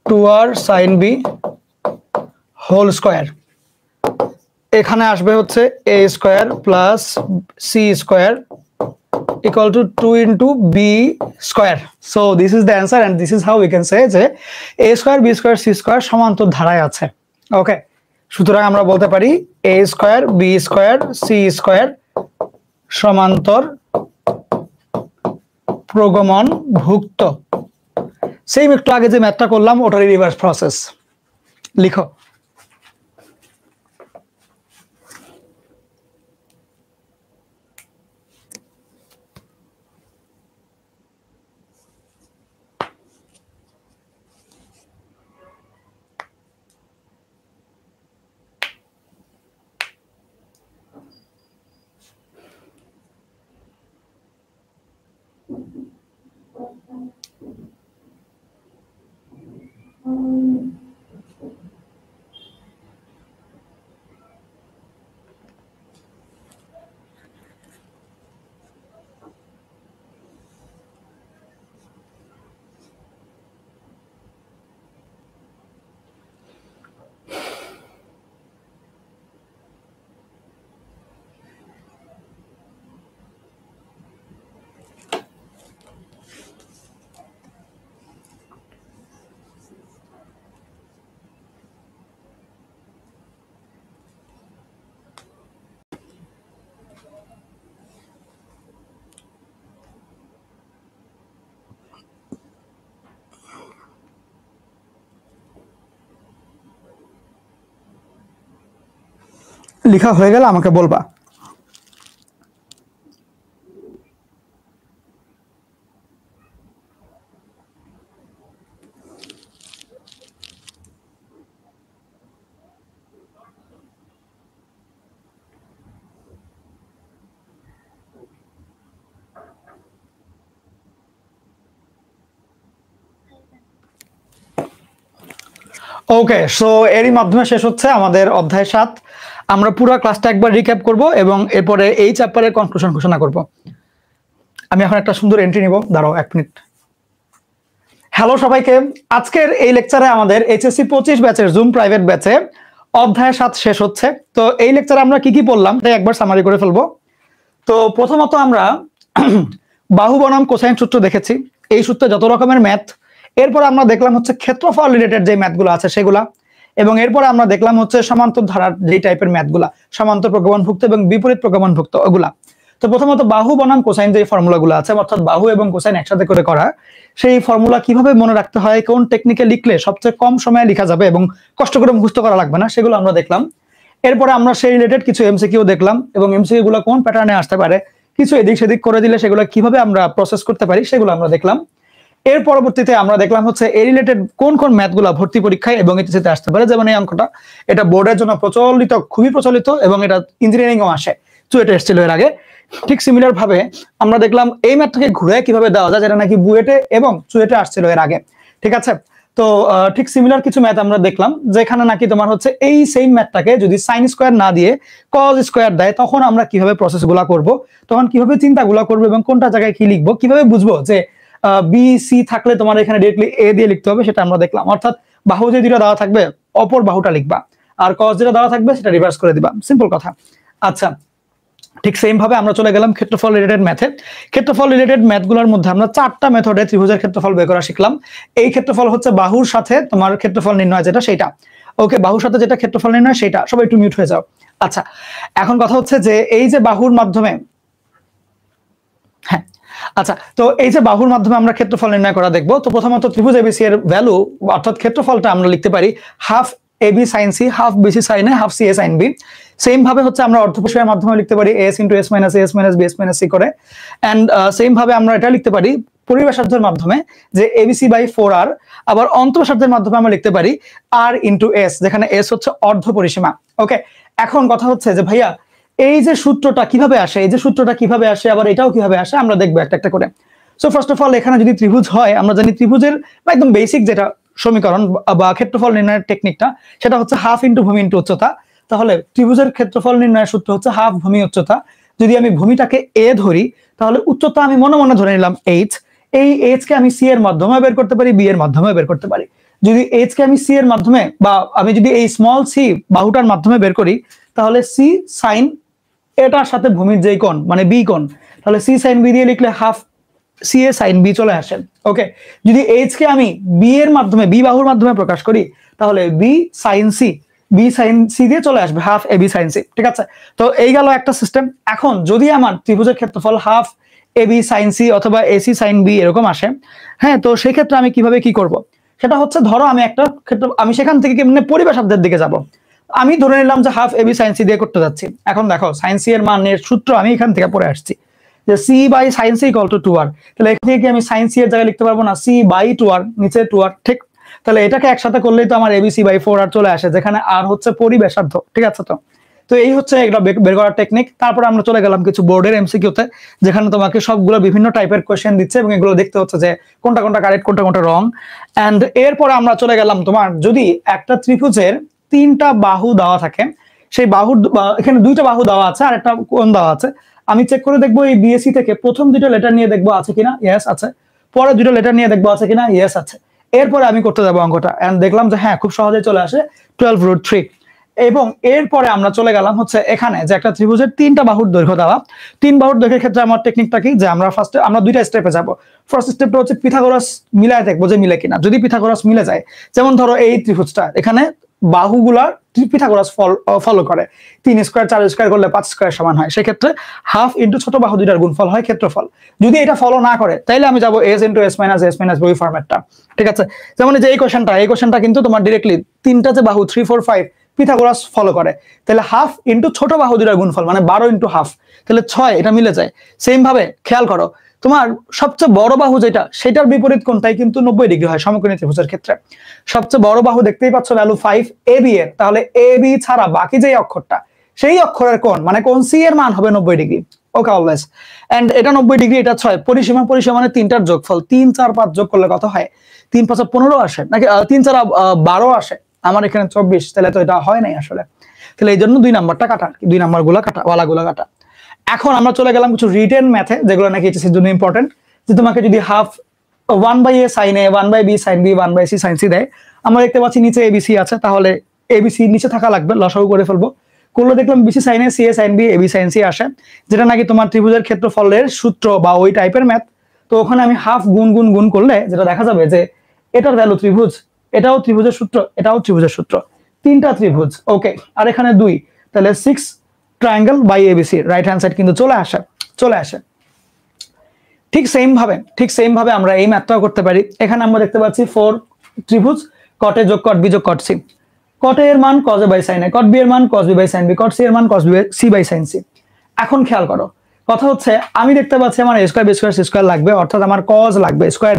2 R sign B whole square. এখানে আসবে হচ্ছে A square plus C square equal to 2 into b square. So this is the answer and this is how we can say যে a square b square c square সমান্তর ধারায় আছে। ওকে, সুতরাং আমরা বলতে পারি a square b square c square সমান্তর প্রগমন ভুক্ত। সেম একটু আগে যে ম্যাথটা করলাম ওটার রিভার্স প্রসেস লিখো। লেখা হয়ে গেলে আমাকে বলবা। ওকে, সো এরই মাধ্যমে শেষ হচ্ছে আমাদের অধ্যায় 7। আমরা পুরো ক্লাসটা একবার রিক্যাপ করব এবং এরপরে এই চ্যাপ্টারের কনক্লুশন ঘোষণা করব। আমি এখন একটা সুন্দর এন্ট্রি নিব, দাঁড়াও 1 মিনিট। হ্যালো সবাইকে, আজকের এই লেকচারে আমাদের এইচএসসি 25 ব্যাচের জুম প্রাইভেট ব্যাচে অধ্যায় 7 শেষ হচ্ছে। তো এই লেকচারে আমরা কি কি পড়লাম তাই একবার সামারি করে ফেলবো। তো প্রথমত আমরা বাহু বনাম কোসাইন সূত্র দেখেছি, এই সূত্রে যত রকমের ম্যাথ। এরপর আমরা দেখলাম হচ্ছে ক্ষেত্রফল রিলেটেড যে ম্যাথগুলো আছে সেগুলা, এবং এরপর আমরা দেখলাম হচ্ছে সমান্তর ধারার যে টাইপের ম্যাথগুলা, সমান্তর প্রগমনভুক্ত এবং বিপরীত প্রগমনভুক্ত ওগুলা। তো প্রথমত বাহু বনাম কোসাইন যে ফর্মুলাগুলো আছে, অর্থাৎ বাহু এবং কোসাইন একসাথে করে করা, সেই ফর্মুলা কিভাবে মনে রাখতে হয়, কোন টেকনিকে লিখলে সবচেয়ে কম সময়ে লেখা যাবে এবং কষ্ট করে মুখস্থ করা লাগবে না, সেগুলো আমরা দেখলাম। এরপরে আমরা সেই রিলেটেড কিছু এমসিকিউ দেখলাম এবং এমসিকিউ গুলো কোন প্যাটার্নে আসতে পারে, কিছু এদিক সেদিক করে দিলে সেগুলো কিভাবে আমরা প্রসেস করতে পারি সেগুলো আমরা দেখলাম। এর পরবর্তীতে আমরা দেখলাম হচ্ছে এই রিলেটেড কোন কোন ম্যাথগুলো ভর্তি পরীক্ষায় এবং এইচএসসিতে আসতে পারে। যেমন এই অঙ্কটা, এটা বোর্ডের জন্য প্রচলিত, খুবই প্রচলিত, এবং এটা ইঞ্জিনিয়ারিংও আসে, চুয়েটে এসেছিল এর আগে। ঠিক সিমিলার ভাবে আমরা দেখলাম এই ম্যাথটাকে ঘুরে কিভাবে দেওয়া যায়, যেটা নাকি বুয়েটে এবং চুয়েটে আসছিল এর আগে। ঠিক আছে, তো ঠিক সিমিলার কিছু ম্যাথ আমরা দেখলাম, যেখানে নাকি তোমার হচ্ছে এই সেম ম্যাথটাকে যদি সাইন স্কোয়ার না দিয়ে কজ স্কোয়ার দেয়, তখন আমরা কিভাবে প্রসেস গুলা করবো, তখন কিভাবে চিন্তাগুলা করবো এবং কোনটা জায়গায় কি লিখবো, কিভাবে বুঝবো যে বি সি থাকলে তোমার এখানে ডিরেক্টলি এ দিয়ে লিখতে হবে, সেটা আমরা দেখলাম। অর্থাৎ বাহু যে দুটো দেওয়া থাকবে অপর বাহুটা লিখবা, আর কজ যেটা দেওয়া থাকবে সেটা রিভার্স করে দিবা, সিম্পল কথা। আচ্ছা, ঠিক সেম ভাবে আমরা চলে গেলাম ক্ষেত্রফল রিলেটেড ম্যাথে। ক্ষেত্রফল রিলেটেড ম্যাথগুলোর মধ্যে আমরা 4টা মেথডে ত্রিভুজের ক্ষেত্রফল বের করা শিখলাম। এই ক্ষেত্রফল হচ্ছে বাহুর সাথে তোমার ক্ষেত্রফল নির্ণয় যেটা, সেটা ওকে, বাহুর সাথে যেটা ক্ষেত্রফল নির্ণয় সেটা। সবাই একটু মিউট হয়ে যাও। আচ্ছা, এখন কথা হচ্ছে যে এই যে বাহুর মাধ্যমে, হ্যাঁ আচ্ছা, তো এই যে বাহুর মাধ্যমে আমরা ক্ষেত্রফল নির্ণয় করা দেখবো। তো প্রথমত ত্রিভুজ এবিসি এর ভ্যালু অর্থাৎ ক্ষেত্রফলটা আমরা লিখতে পারি half AB sine C, half BC sine A, half C A sine B. Same ভাবে হচ্ছে আমরা অর্ধপরিসীমার মাধ্যমে লিখতে পারি S into S minus S minus B S minus C করে। এন্ড সেম ভাবে আমরা এটা লিখতে পারি পরিব্যাসার্ধের মাধ্যমে যে এবিসি বাই 4r। আবার অন্তঃব্যাসার্ধের মাধ্যমে আমরা লিখতে পারি আর ইন্টু এস, যেখানে এস হচ্ছে অর্ধপরিসীমা। ওকে, এখন কথা হচ্ছে যে ভাইয়া এই যে সূত্রটা কিভাবে আসে, এই যে সূত্রটা কিভাবে আসে, আবার এটাও কিভাবে আসে, আমরা দেখবো একটা একটা করে। সো ফার্স্ট অফ অল, এখানে যদি ত্রিভুজ হয়, আমরা জানি ত্রিভুজের একদম বেসিক যেটা সমীকরণ বা ক্ষেত্রফল নির্ণয়ের টেকনিকটা, সেটা হচ্ছে হাফ ইন্টু ভূমি ইন্টু উচ্চতা। তাহলে ত্রিভুজের ক্ষেত্রফল নির্ণয়ের সূত্র হচ্ছে হাফ ভূমি উচ্চতা। যদি আমি ভূমিটাকে এ ধরি, তাহলে উচ্চতা আমি মনে মনে ধরে নিলাম এইচ। এই এইচ কে আমি সি এর মাধ্যমে বের করতে পারি, বি এর মাধ্যমে বের করতে পারি। যদি এইচ কে আমি সি এর মাধ্যমে বা আমি যদি এই স্মল সি বাহুটার মাধ্যমে বের করি, তাহলে সি সাইন এটার সাথে ভূমির যেই কোণ মানে বি কোণ, তাহলে সি সাইন বি দিয়ে লিখলে half C A sine B চলে আসে। ওকে, যদি এইচ কে আমি বি এর মাধ্যমে, বি বাহুর মাধ্যমে প্রকাশ করি, তাহলে B sine C, B sine C দিয়ে চলে আসবে half A B sine C. ঠিক আছে, তো এই গেল একটা সিস্টেম। এখন যদি আমার ত্রিভুজের ক্ষেত্রফল half A B sine C অথবা এসি সাইন বি এরকম আসে, হ্যাঁ, তো সেই ক্ষেত্রে আমি কিভাবে কি করব, সেটা হচ্ছে ধরো আমি একটা ক্ষেত্র, আমি সেখান থেকে কেমনে পরিব্যাসার্ধের দিকে যাব। আমি ধরে নিলাম যে হাফ এবি সাইন সি দিয়ে করতে যাচ্ছি। এখন দেখো সাইন সি এর মানের সূত্র আমি এখান থেকে পড়ে আসছি যে C by sine C equal to 2r। তাহলে এখান থেকে কি আমি সাইন সি এর জায়গায় লিখতে পারবো না সি বাই 2r, নিচে 2r। ঠিক, তাহলে এটাকে একসাথে করলেই তো আমার এবিসি বাই 4r চলে আসে, যেখানে আর হচ্ছে পরিব্যাসার্ধ। ঠিক আছে, তো এই হচ্ছে একটা বের করার টেকনিক। তারপর আমরা চলে গেলাম কিছু বোর্ডের এমসিকিউতে, যেখানে তোমাকে সবগুলো বিভিন্ন টাইপের কোশ্চেন দিচ্ছে এবং এগুলো দেখতে হচ্ছে যে কোনটা কোনটা কারেক্ট, কোনটা কোনটা রং। এন্ড এরপর আমরা চলে গেলাম তোমার, যদি একটা ত্রিভুজের 3টা বাহু দেওয়া থাকে, সেই বাহুর এখানে 2টা বাহু দেওয়া আছে আর একটা কোণ দেওয়া আছে, আমি চেক করে দেখবো এই বিএসসি থেকে প্রথম 2টা লেটার নিয়ে দেখবো আছে কিনা, ইয়েস আছে। পরে 2টা লেটার নিয়ে দেখবো আছে কিনা, ইয়েস আছে। এরপরে আমি করতে যাবো অঙ্কটা, এন্ড দেখলাম যে হ্যাঁ খুব সহজেই চলে আসে 12√3। এবং এরপরে আমরা চলে গেলাম হচ্ছে এখানে যে একটা ত্রিভুজের 3টা বাহুর দৈর্ঘ্য দেওয়া। 3 বাহুর দৈর্ঘ্যের ক্ষেত্রে আমার টেকনিকটা কি, যে আমরা ফার্স্টে আমরা 2টা স্টেপে যাব। ফার্স্ট স্টেপটা হচ্ছে পিথাগোরাস মিলায় দেখবো যে মিলে কিনা। যদি পিথাগোরাস মিলে যায়, যেমন ধরো এই ত্রিভুজটা, এখানে বাহুগুলা পিথাগোরাস ফলো করে, 3 স্কয়ার 4 স্কয়ার করলে 5 স্কয়ার সমান হয়, সেক্ষেত্রে হাফ ইন্টু ছোট বাহু দুইটার গুণফল হয় ক্ষেত্রফল। যদি এটা ফলো না করে, তাইলে আমি যাবো S into S minus B ফরম্যাটটা। ঠিক আছে, যেমন যে এই কোশ্চেনটা কিন্তু তোমার ডিরেক্টলি 3টা যে বাহু 3 4 5 পিথাগোরাস ফলো করে, তাহলে হাফ ইন্টু ছোট বাহু দুইটার গুণফল মানে 12 ইন্টু হাফ, তাহলে 6, এটা মিলে যায়। সেম ভাবে খেয়াল করো, তোমার সবচেয়ে বড় বাহু যেটা, সেটার বিপরীত কোণটাই কিন্তু 90 ডিগ্রি হয় সমকোণী ত্রিভুজের ক্ষেত্রে। সবচেয়ে বড় বাহু দেখতেই পাচ্ছ ভ্যালু 5 এবি এর, তাহলে এবি ছাড়া বাকি যে অক্ষরটা, সেই অক্ষরের কোণ মানে কোণ সি এর মান হবে 90 ডিগ্রি। Okay, always. এন্ড এটা 90 ডিগ্রি, এটা 6। পরিসীমা মানে 3টার যোগফল, 3 4 5 যোগ করলে কত হয়, 3 5 15 আসে নাকি 3 4 12 আসে। আমার এখানে 24, তাহলে তো এটা হয় নাই আসলে। তাহলে এই জন্য 2 নাম্বারটা কাটা, 2 নাম্বার গুলা কাটা, ওয়ালাগুলা কাটা। এখন আমরা চলে গেলাম কিছু রিটেন ম্যাথে, যেগুলো নাকি এইচএসসি এর জন্য ইম্পর্টেন্ট। যে তোমাকে যদি half 1/a sin a, 1/b sin b, 1/c sin c দেয়, আমরা দেখতে পাচ্ছি নিচে abc আছে, তাহলে abc নিচে থাকা লাগবে, লসাগু করে ফেলবো। করলে দেখলাম bc sin a, ca sin b, ab sin c আসে, যেটা নাকি তোমার ত্রিভুজের ক্ষেত্রফলের সূত্র বা ওই টাইপের ম্যাথ। তো ওখানে আমি হাফ গুণ গুণ গুণ করলে যেটা দেখা যাবে যে এটার ভ্যালু ত্রিভুজ, এটাও ত্রিভুজের সূত্র, এটাও ত্রিভুজের সূত্র, 3টা ত্রিভুজ। ওকে, আর এখানে 2, তাহলে 6 triangle by ABC, right hand side কিন্তু চলে আসে। ঠিক সেম ভাবে আমরা এই ম্যাথটাও করতে পারি। এখানে আমরা দেখতে পাচ্ছি 4 ত্রিভুজ, কট এ যোগ কট বি যোগ কট সি। কট এর মান cos a by sin a, cot B এর মান cos b by sin b, cot C এর মান cos b c by sin c। এখন খেয়াল করো, কথা হচ্ছে আমি দেখতে পাচ্ছি আমার a square b square c square লাগবে, অর্থাৎ আমার cos লাগবে, স্কয়ার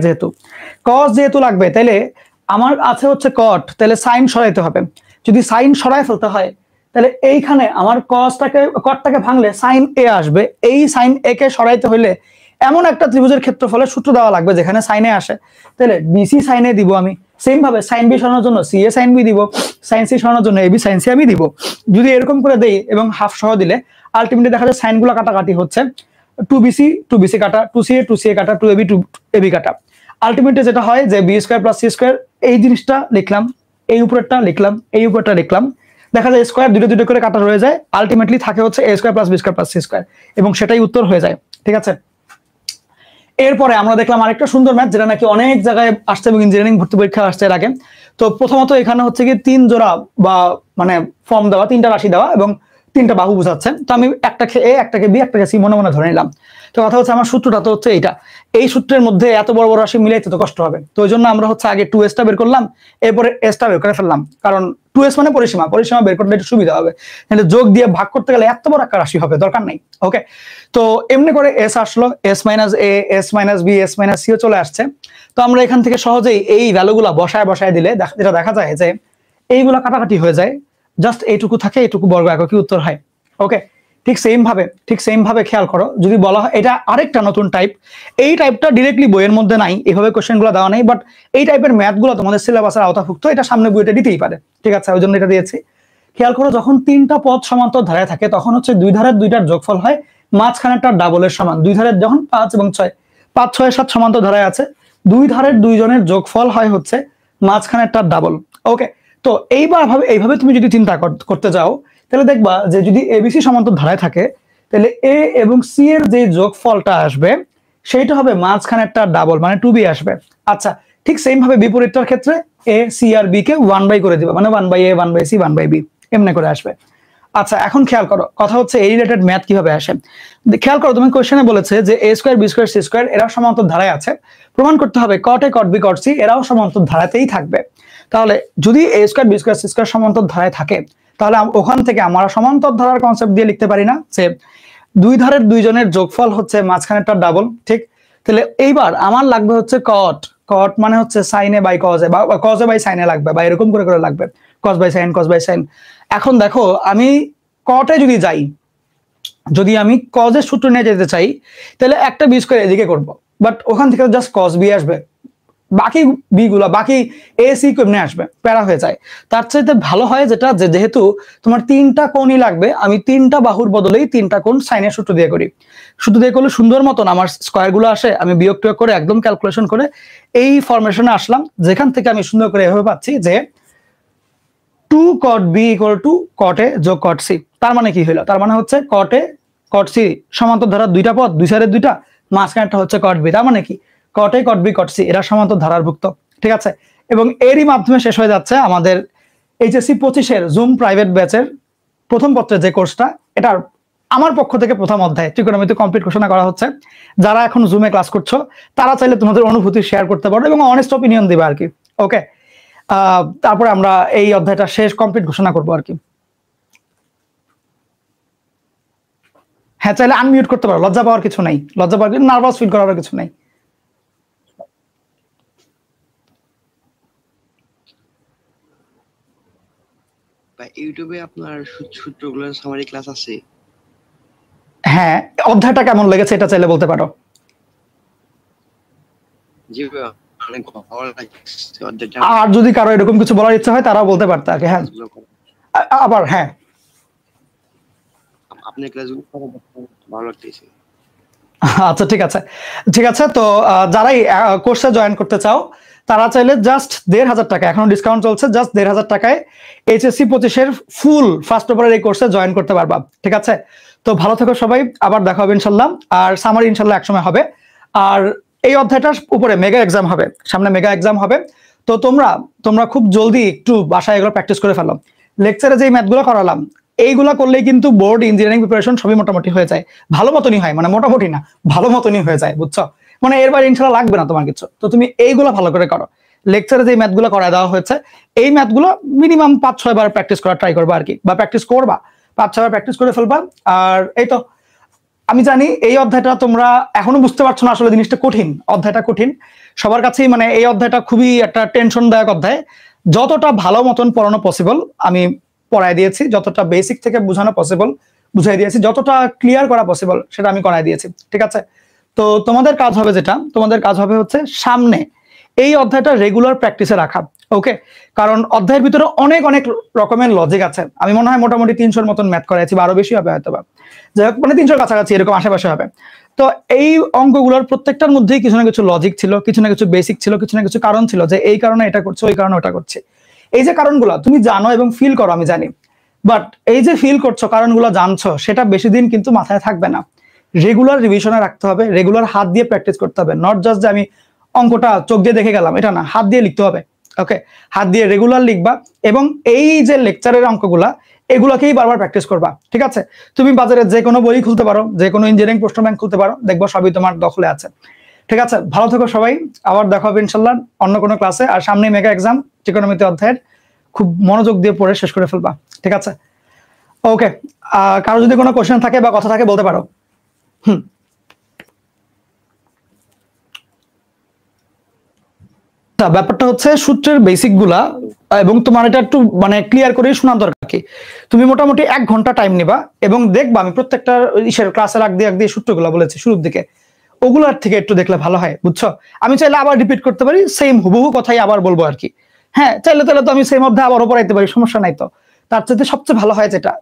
যেহেতু লাগবে, তাহলে আমার আছে হচ্ছে cot, তাহলে sin সরাইতে হবে। যদি sin সরাই ফেলতে হয়, তাহলে এইখানে আমার cotটাকে ভাঙলে sin a আসবে। এই sin a কে সরাইতে হইলে এমন একটা ত্রিভুজের ক্ষেত্রফলের সূত্র দেওয়া লাগবে যেখানে sin a আসে, তাহলে bc sin a দিব আমি। সেম ভাবে sin b সরানোর জন্য ca sin b দিব, sin c সরানোর জন্য ab sin c আমি দিব। যদি এরকম করে দেই এবং হাফ সহ দিলে আলটিমেটলি দেখা যায় সাইন গুলো কাটাকাটি হচ্ছে, 2bc কাটা, 2ca কাটা, 2ab কাটা। আলটিমেটলি যেটা হয় যে b square plus c square, এই জিনিসটা লিখলাম, এই উপরেরটা লিখলাম, এই উপরেরটা লিখলাম, দেখা যায় স্কয়ার দুটো করে কাটা রয়ে যায়, আলটিমেটলি থাকে হচ্ছে a square plus b square plus c square, এবং সেটাই উত্তর হয়ে যায়। ঠিক আছে, এরপরে আমরা দেখলাম আরেকটা সুন্দর ম্যাথ, যেটা নাকি অনেক জায়গায় আসছে এবং ইঞ্জিনিয়ারিং ভর্তি পরীক্ষা আসছে এর আগে। তো প্রথমত এখানে হচ্ছে কি 3 জোড়া বা মানে ফর্ম দেওয়া, 3টা রাশি দেওয়া এবং 3টা বাহু বোঝাচ্ছে। তো আমি একটাকে a, একটাকে b, একটাকে c মনে মনে ধরে নিলাম। তো কথা হচ্ছে আমার সূত্রটা তো হচ্ছে এইটা, এই সূত্রের মধ্যে এত বড় বড় রাশি মিলাইতে তো কষ্ট হবে, তো ওই জন্য আমরা হচ্ছে আগে 2s টা বের করলাম, এরপরে s টা বের করে ফেললাম, কারণ 2s মানে পরিসীমা বের করতে একটু সুবিধা হবে। কিন্তু যোগ দিয়ে ভাগ করতে গেলে এত বড় একটা রাশি হবে, দরকার নাই। ওকে, তো এমনি করে s আসলো, s minus a, s minus b, s minus c চলে আসছে। তো আমরা এখান থেকে সহজেই এই ভ্যালুগুলা বসায় দিলে যেটা দেখা যায় যে এইগুলা কাটাকাটি হয়ে যায়, জাস্ট এইটুকু থাকে, এইটুকু বর্গ এককই উত্তর হয়। ওকে, ঠিক সেম ভাবে খেয়াল করো, যদি বলা হয় এটা আরেকটা নতুন টাইপ, এই টাইপটা ডিরেক্টলি বইয়ের মধ্যে নাই, এভাবে কোশ্চেনগুলো দেওয়া নেই, বাট এই টাইপের ম্যাথগুলো তোমাদের সিলেবাসের আওতাভুক্ত, এটা সামনে বইটা দিতেই পারে। ঠিক আছে, ওই জন্য এটা দিয়েছি। খেয়াল করো, যখন 3টা পদ সমান্তর ধারায় থাকে তখন হচ্ছে 2 ধারের 2টার যোগফল হয় মাঝখানেরটা ডাবলের সমান। 2 ধারের যখন 5 এবং 6, 5, 6, 7 সমান্তর ধারায় আছে, 2 ধারের 2 জনের যোগফল হয় হচ্ছে মাঝখানেরটা ডাবল। ওকে, তো এইভাবে তুমি যদি চিন্তা করতে যাও, তাহলে দেখবা যে যদি এবিসি সমান্তর ধারায় থাকে, তাহলে এ এবং সি এর যে যোগফলটা আসবে সেইটা হবে মাঝখানেরটা ডাবল, মানে 2b আসবে। আচ্ছা, ঠিক সেম ভাবে বিপরীতটার ক্ষেত্রে এ সি আর বি কে 1/, করে দিবা, মানে 1/a, 1/c, 1/b এমনি করে আসবে। আচ্ছা, এখন খেয়াল করো, কথা হচ্ছে এই রিলেটেড ম্যাথ কিভাবে আসে। খেয়াল করো, তুমি কোশ্চেনে বলেছে যে a square, b square, c square এরাও সমান্তর ধারায় আছে, প্রমাণ করতে হবে cot a, cot b, cot c এরাও সমান্তর ধারাতেই থাকবে। তাহলে যদি a square, b square, c square সমান্তর ধারায় থাকে, তাহলে ওখান থেকে আমরা সমান্তর ধারার কনসেপ্ট দিয়ে লিখতে পারি না যে 2 ধারের 2 জনের যোগফল হচ্ছে মাঝখানেরটা ডাবল। ঠিক, তাহলে এইবার আমার লাগবে হচ্ছে cot মানে হচ্ছে sin a by cos a, বা cos a by sin a লাগবে, বা এরকম করে লাগবে cos বাই sin। এখন দেখো, আমি cot এ যদি আমি cos এর সূত্র নিয়ে যেতে চাই, তাহলে একটা b স্কয়ার এদিকে করব, বাট ওখান থেকে জাস্ট cos b আসবে, বাকি বি গুলা, বাকি এ সি কেমনে আসবে, প্যারা হয়ে যায়। তার চাইতে ভালো হয় যেটা, যেহেতু তোমার 3টা কোণই লাগবে, আমি 3টা বাহুর বদলেই 3টা কোণ সাইনের সূত্র দিয়ে করি। সূত্র দিয়ে করলে সুন্দর মতন আমার স্কয়ার গুলো আসে, আমি বিয়োগ টিয়োগ করে একদম ক্যালকুলেশন করে এই ফরমেশনে আসলাম, যেখান থেকে আমি সুন্দর করে এভাবে পাচ্ছি যে 2 cot b equal to cot a যোগ cot c। তার মানে কি হলো? তার মানে হচ্ছে cot a cot c সমান্তর ধারার 2টা পদ, 2 সাইডের 2টা, মাঝখানেরটা হচ্ছে cot b। তার মানে কি cot a cot b cot c এরা সমান্তর ধারারভুক্ত। ঠিক আছে, এবং এরই মাধ্যমে শেষ হয়ে যাচ্ছে আমাদের এইচএসসি 25 এর জুম প্রাইভেট ব্যাচের প্রথম পত্রের যে কোর্সটা, এটার আমার পক্ষ থেকে প্রথম অধ্যায় ত্রিকোণমিতি কমপ্লিট ঘোষণা করা হচ্ছে। যারা এখন জুমে ক্লাস করছো তারা চাইলে তোমাদের অনুভূতি শেয়ার করতে পারো এবং অনেস্ট অপিনিয়ন দিবে আর কি। ওকে, তারপরে আমরা এই অধ্যায়টা শেষ কমপ্লিট ঘোষণা করবো আর কি। হ্যাঁ, চাইলে আনমিউট করতে পারো, লজ্জা পাওয়ার কিছু নাই, লজ্জা পাওয়ার, নার্ভাস ফিল করার কিছু নাই। ইউটিউবে আপনার সূত্রগুলোর সামারি ক্লাস আছে? হ্যাঁ, অধ্যায়টা কেমন লেগেছে এটা চাইলে বলতে পারো। জি, অনেক ভালো লাগছে অধ্যায়টা। আর যদি কারো এরকম কিছু বলার ইচ্ছা হয় তারাও বলতে পারতে আর কি। হ্যাঁ আবার হ্যাঁ আপনার ক্লাসগুলো ভালো লাগতেছে। আচ্ছা ঠিক আছে ঠিক আছে। তো যারাই কোর্সে জয়েন করতে চাও তারা চাইলে জাস্ট ১৫০০ টাকা, এখনো ডিসকাউন্ট চলছে, জাস্ট ১৫০০ টাকায় এইচএসসি ২৫-এর ফুল ফার্স্ট ওভারের এই কোর্সে জয়েন করতে পারবা। ঠিক আছে, তো ভালো থেকো সবাই, আবার দেখা হবে ইনশাল্লাহ। আর সামারি ইনশাল্লাহ একসময় হবে। আর এই অধ্যায়টার উপরে মেগা এক্সাম হবে, সামনে মেগা এক্সাম হবে। তো তোমরা খুব জলদি একটু বাসায় এগুলো প্র্যাকটিস করে ফেলো। লেকচারে যে ম্যাথগুলো করালাম এইগুলা করলেই কিন্তু বোর্ড ইঞ্জিনিয়ারিং প্রিপারেশন সবই মোটামুটি হয়ে যায়, ভালো মতনই হয়, মানে মোটামুটি না ভালো মতনই হয়ে যায়, বুঝছো? মানে এর বাইরে ইনশাল্লাহ লাগবে না তোমার কিছু। তো তুমি এইগুলো ভালো করে করো। লেকচারে যে ম্যাথগুলো করায় দেওয়া হয়েছে এই ম্যাথগুলো মিনিমাম ৫-৬ বার প্র্যাকটিস করার ট্রাই করবা আর কি, বা প্র্যাকটিস করবা, ৫-৬ বার প্র্যাকটিস করে ফেলবা। আর এই তো, আমি জানি এই অধ্যায়টা তোমরা এখনো বুঝতে পারছো না, আসলে জিনিসটা কঠিন, অধ্যায়টা কঠিন সবার কাছেই। মানে এই অধ্যায়টা খুবই একটা টেনশনদায়ক অধ্যায়। যতটা ভালো মতন পড়ানো পসিবল আমি পড়ায় দিয়েছি, যতটা বেসিক থেকে বোঝানো পসিবল বুঝাই দিয়েছি, যতটা ক্লিয়ার করা পসিবল সেটা আমি করাই দিয়েছি। ঠিক আছে, তো তোমাদের কাজ হবে যেটা, তোমাদের কাজ হবে হচ্ছে সামনে এই অধ্যায়টা রেগুলার প্র্যাকটিসে রাখা। ওকে, কারণ অধ্যায়ের ভিতরে অনেক অনেক রকমের লজিক আছে। আমি মনে হয় মোটামুটি ৩০০-র মতন ম্যাথ করাইছি, বা আরো বেশি হবে হয়তো বা, যাই হোক মানে ৩০০-র কাছাকাছি এরকম আশেপাশে হবে। তো এই অঙ্কগুলোর প্রত্যেকটার মধ্যেই কিছু না কিছু লজিক ছিল, কিছু না কিছু বেসিক ছিল, কিছু না কিছু কারণ ছিল, যে এই কারণে এটা করছে, ওই কারণে ওটা করছে। এই যে কারণগুলো তুমি জানো এবং ফিল করো আমি জানি, বাট এই যে ফিল করছো, কারণগুলো জানছো, সেটা বেশি দিন কিন্তু মাথায় থাকবে না। রেগুলার রিভিশনে রাখতে হবে, রেগুলার হাত দিয়ে প্র্যাকটিস করতে হবে। নট জাস্ট যে আমি অঙ্কটা চোখ দিয়ে দেখে গেলাম, এটা না, হাত দিয়ে লিখতে হবে। ওকে, হাত দিয়ে রেগুলার লিখবা, এবং এই যে লেকচারের অঙ্কগুলা এগুলোকেই বারবার প্র্যাকটিস করবা। ঠিক আছে, তুমি বাজারে যে কোনো বই খুলতে পারো, যে কোনো ইঞ্জিনিয়ারিং প্রশ্ন ব্যাংক খুলতে পারো, দেখবো সবই তোমার দখলে আছে। ঠিক আছে, ভালো থেকো সবাই, আবার দেখা হবে ইনশাল্লাহ অন্য কোনো ক্লাসে। আর সামনে মেগা এক্সাম, ত্রিকোণমিতি অধ্যায়ের, খুব মনোযোগ দিয়ে পড়ে শেষ করে ফেলবা। ঠিক আছে, ওকে। কারো যদি কোনো কোশ্চেন থাকে বা কথা থাকে বলতে পারো। ব্যাপারটা হচ্ছে সূত্রের বেসিক গুলা, এবং তোমার এটা একটু মানে ক্লিয়ার করে শোনার দরকার কি। তুমি মোটামুটি ১ ঘন্টা টাইম নিবা, এবং দেখবা আমি প্রত্যেকটা ক্লাসের আগ দিয়ে সূত্রগুলো বলেছি শুরুর দিকে, ওগুলার থেকে একটু দেখলে ভালো হয়, বুঝছো? আমি চাইলে আবার রিপিট করতে পারি, সেম হুবহু কথাই আবার বলবো আর কি। হ্যাঁ, চাইলে তো আমি সেম অধ্যায় আবারও পড়াইতে পারি, সমস্যা নাই। তো তার চাইতে সবচেয়ে ভালো হয় যেটা,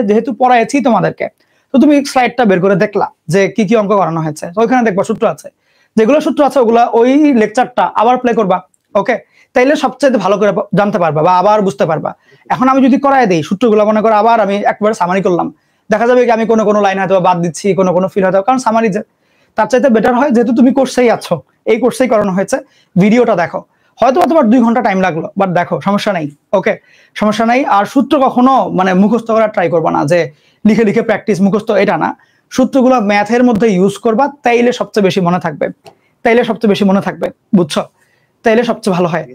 যেহেতু পড়াইছি তোমাদেরকে, তো তুমি স্লাইডটা বের করে দেখলা যে কি কি অঙ্ক করানো হয়েছে, ওইখানে দেখবা সূত্র আছে, যেগুলো সূত্র আছে ওগুলা ওই লেকচারটা আবার প্লে করবা। ওকে, তাইলে সবচেয়ে ভালো করে জানতে পারবা বা আবার বুঝতে পারবা। এখন আমি যদি করাই দেই সূত্রগুলো, মনে করো আবার আমি একবার সামারি করলাম, দেখা যাবে কি আমি কোনো লাইন হয়তো বাদ দিচ্ছি, কোনো ফিল হয়তো, কারণ সামারি যে, তার চাইতে বেটার হয় যেহেতু তুমি কোর্সেই আছো, এই কোর্সেই করানো হয়েছে, ভিডিওটা দেখো, হয়তো তোমার 2 ঘন্টা টাইম লাগলো, বাট দেখো, সমস্যা নাই। ওকে, সমস্যা নাই। আর সূত্র কখনো মানে মুখস্থ করার ট্রাই করবা না, যে লিখে লিখে প্র্যাকটিস মুখস্থ, এটা না। সূত্রগুলো ম্যাথের মধ্যে ইউজ করবা, তাইলে সবচেয়ে বেশি মনে থাকবে, বুঝছো? তাইলে সবচেয়ে ভালো হয়।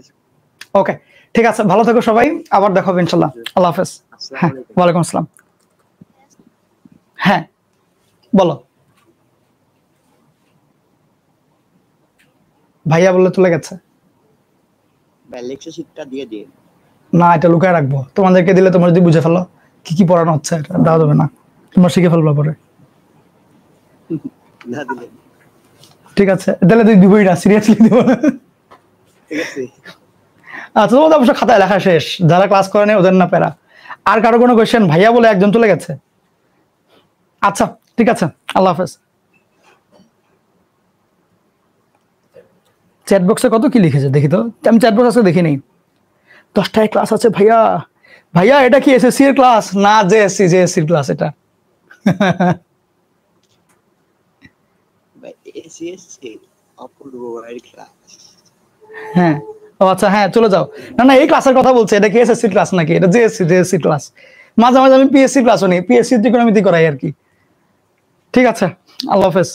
ওকে, ঠিক আছে, ভালো থেকো সবাই, আবার দেখা হবে ইনশাল্লাহ। আল্লাহ হাফেজ। হ্যাঁ, ওয়ালাইকুম আসসালাম। হ্যাঁ বলো। ভাইয়া বললে চলে গেছে। লেকচার শিটটা দিয়ে দিন। না, এটা লুকায় রাখবো, তোমাদেরকে দিলে তোমরা যদি বুঝে ফেলো কি কি পড়ানো হচ্ছে, এটা দেওয়া যাবে না, তোমরা শিখে ফেলবা পরে। না দিলে ঠিক আছে, তাহলে তুই দিবই না, সিরিয়াসলি দিব না। ঠিক আছে, আচ্ছা, তোমাদের অবশ্য খাতায় লেখা শেষ, যারা ক্লাস করে নেই ওদের না প্যারা। আর কারো কোনো কোয়েশ্চেন? ভাইয়া বলে একজন চলে গেছে। আচ্ছা ঠিক আছে, আল্লাহ হাফেজ। চ্যাট বক্সে কত কি লিখেছে দেখি তো, আমি চ্যাট বক্স আজকে দেখি নেই। 10টায় ক্লাস আছে ভাইয়া। ভাইয়া এটা কি এসএসসি এর ক্লাস? না, জেএসসি এর ক্লাস এটা। হ্যাঁ, ও আচ্ছা, হ্যাঁ চলে যাও। না এই ক্লাসের কথা বলছে, এটা কি এসএসসি ক্লাস নাকি? এটা জেএসসি ক্লাস। মাঝে মাঝে আমি পিএসসি ক্লাসও নিই, পিএসসি ত্রিকোণমিতি করাই আর কি। ঠিক আছে, আল্লাহ হাফেজ।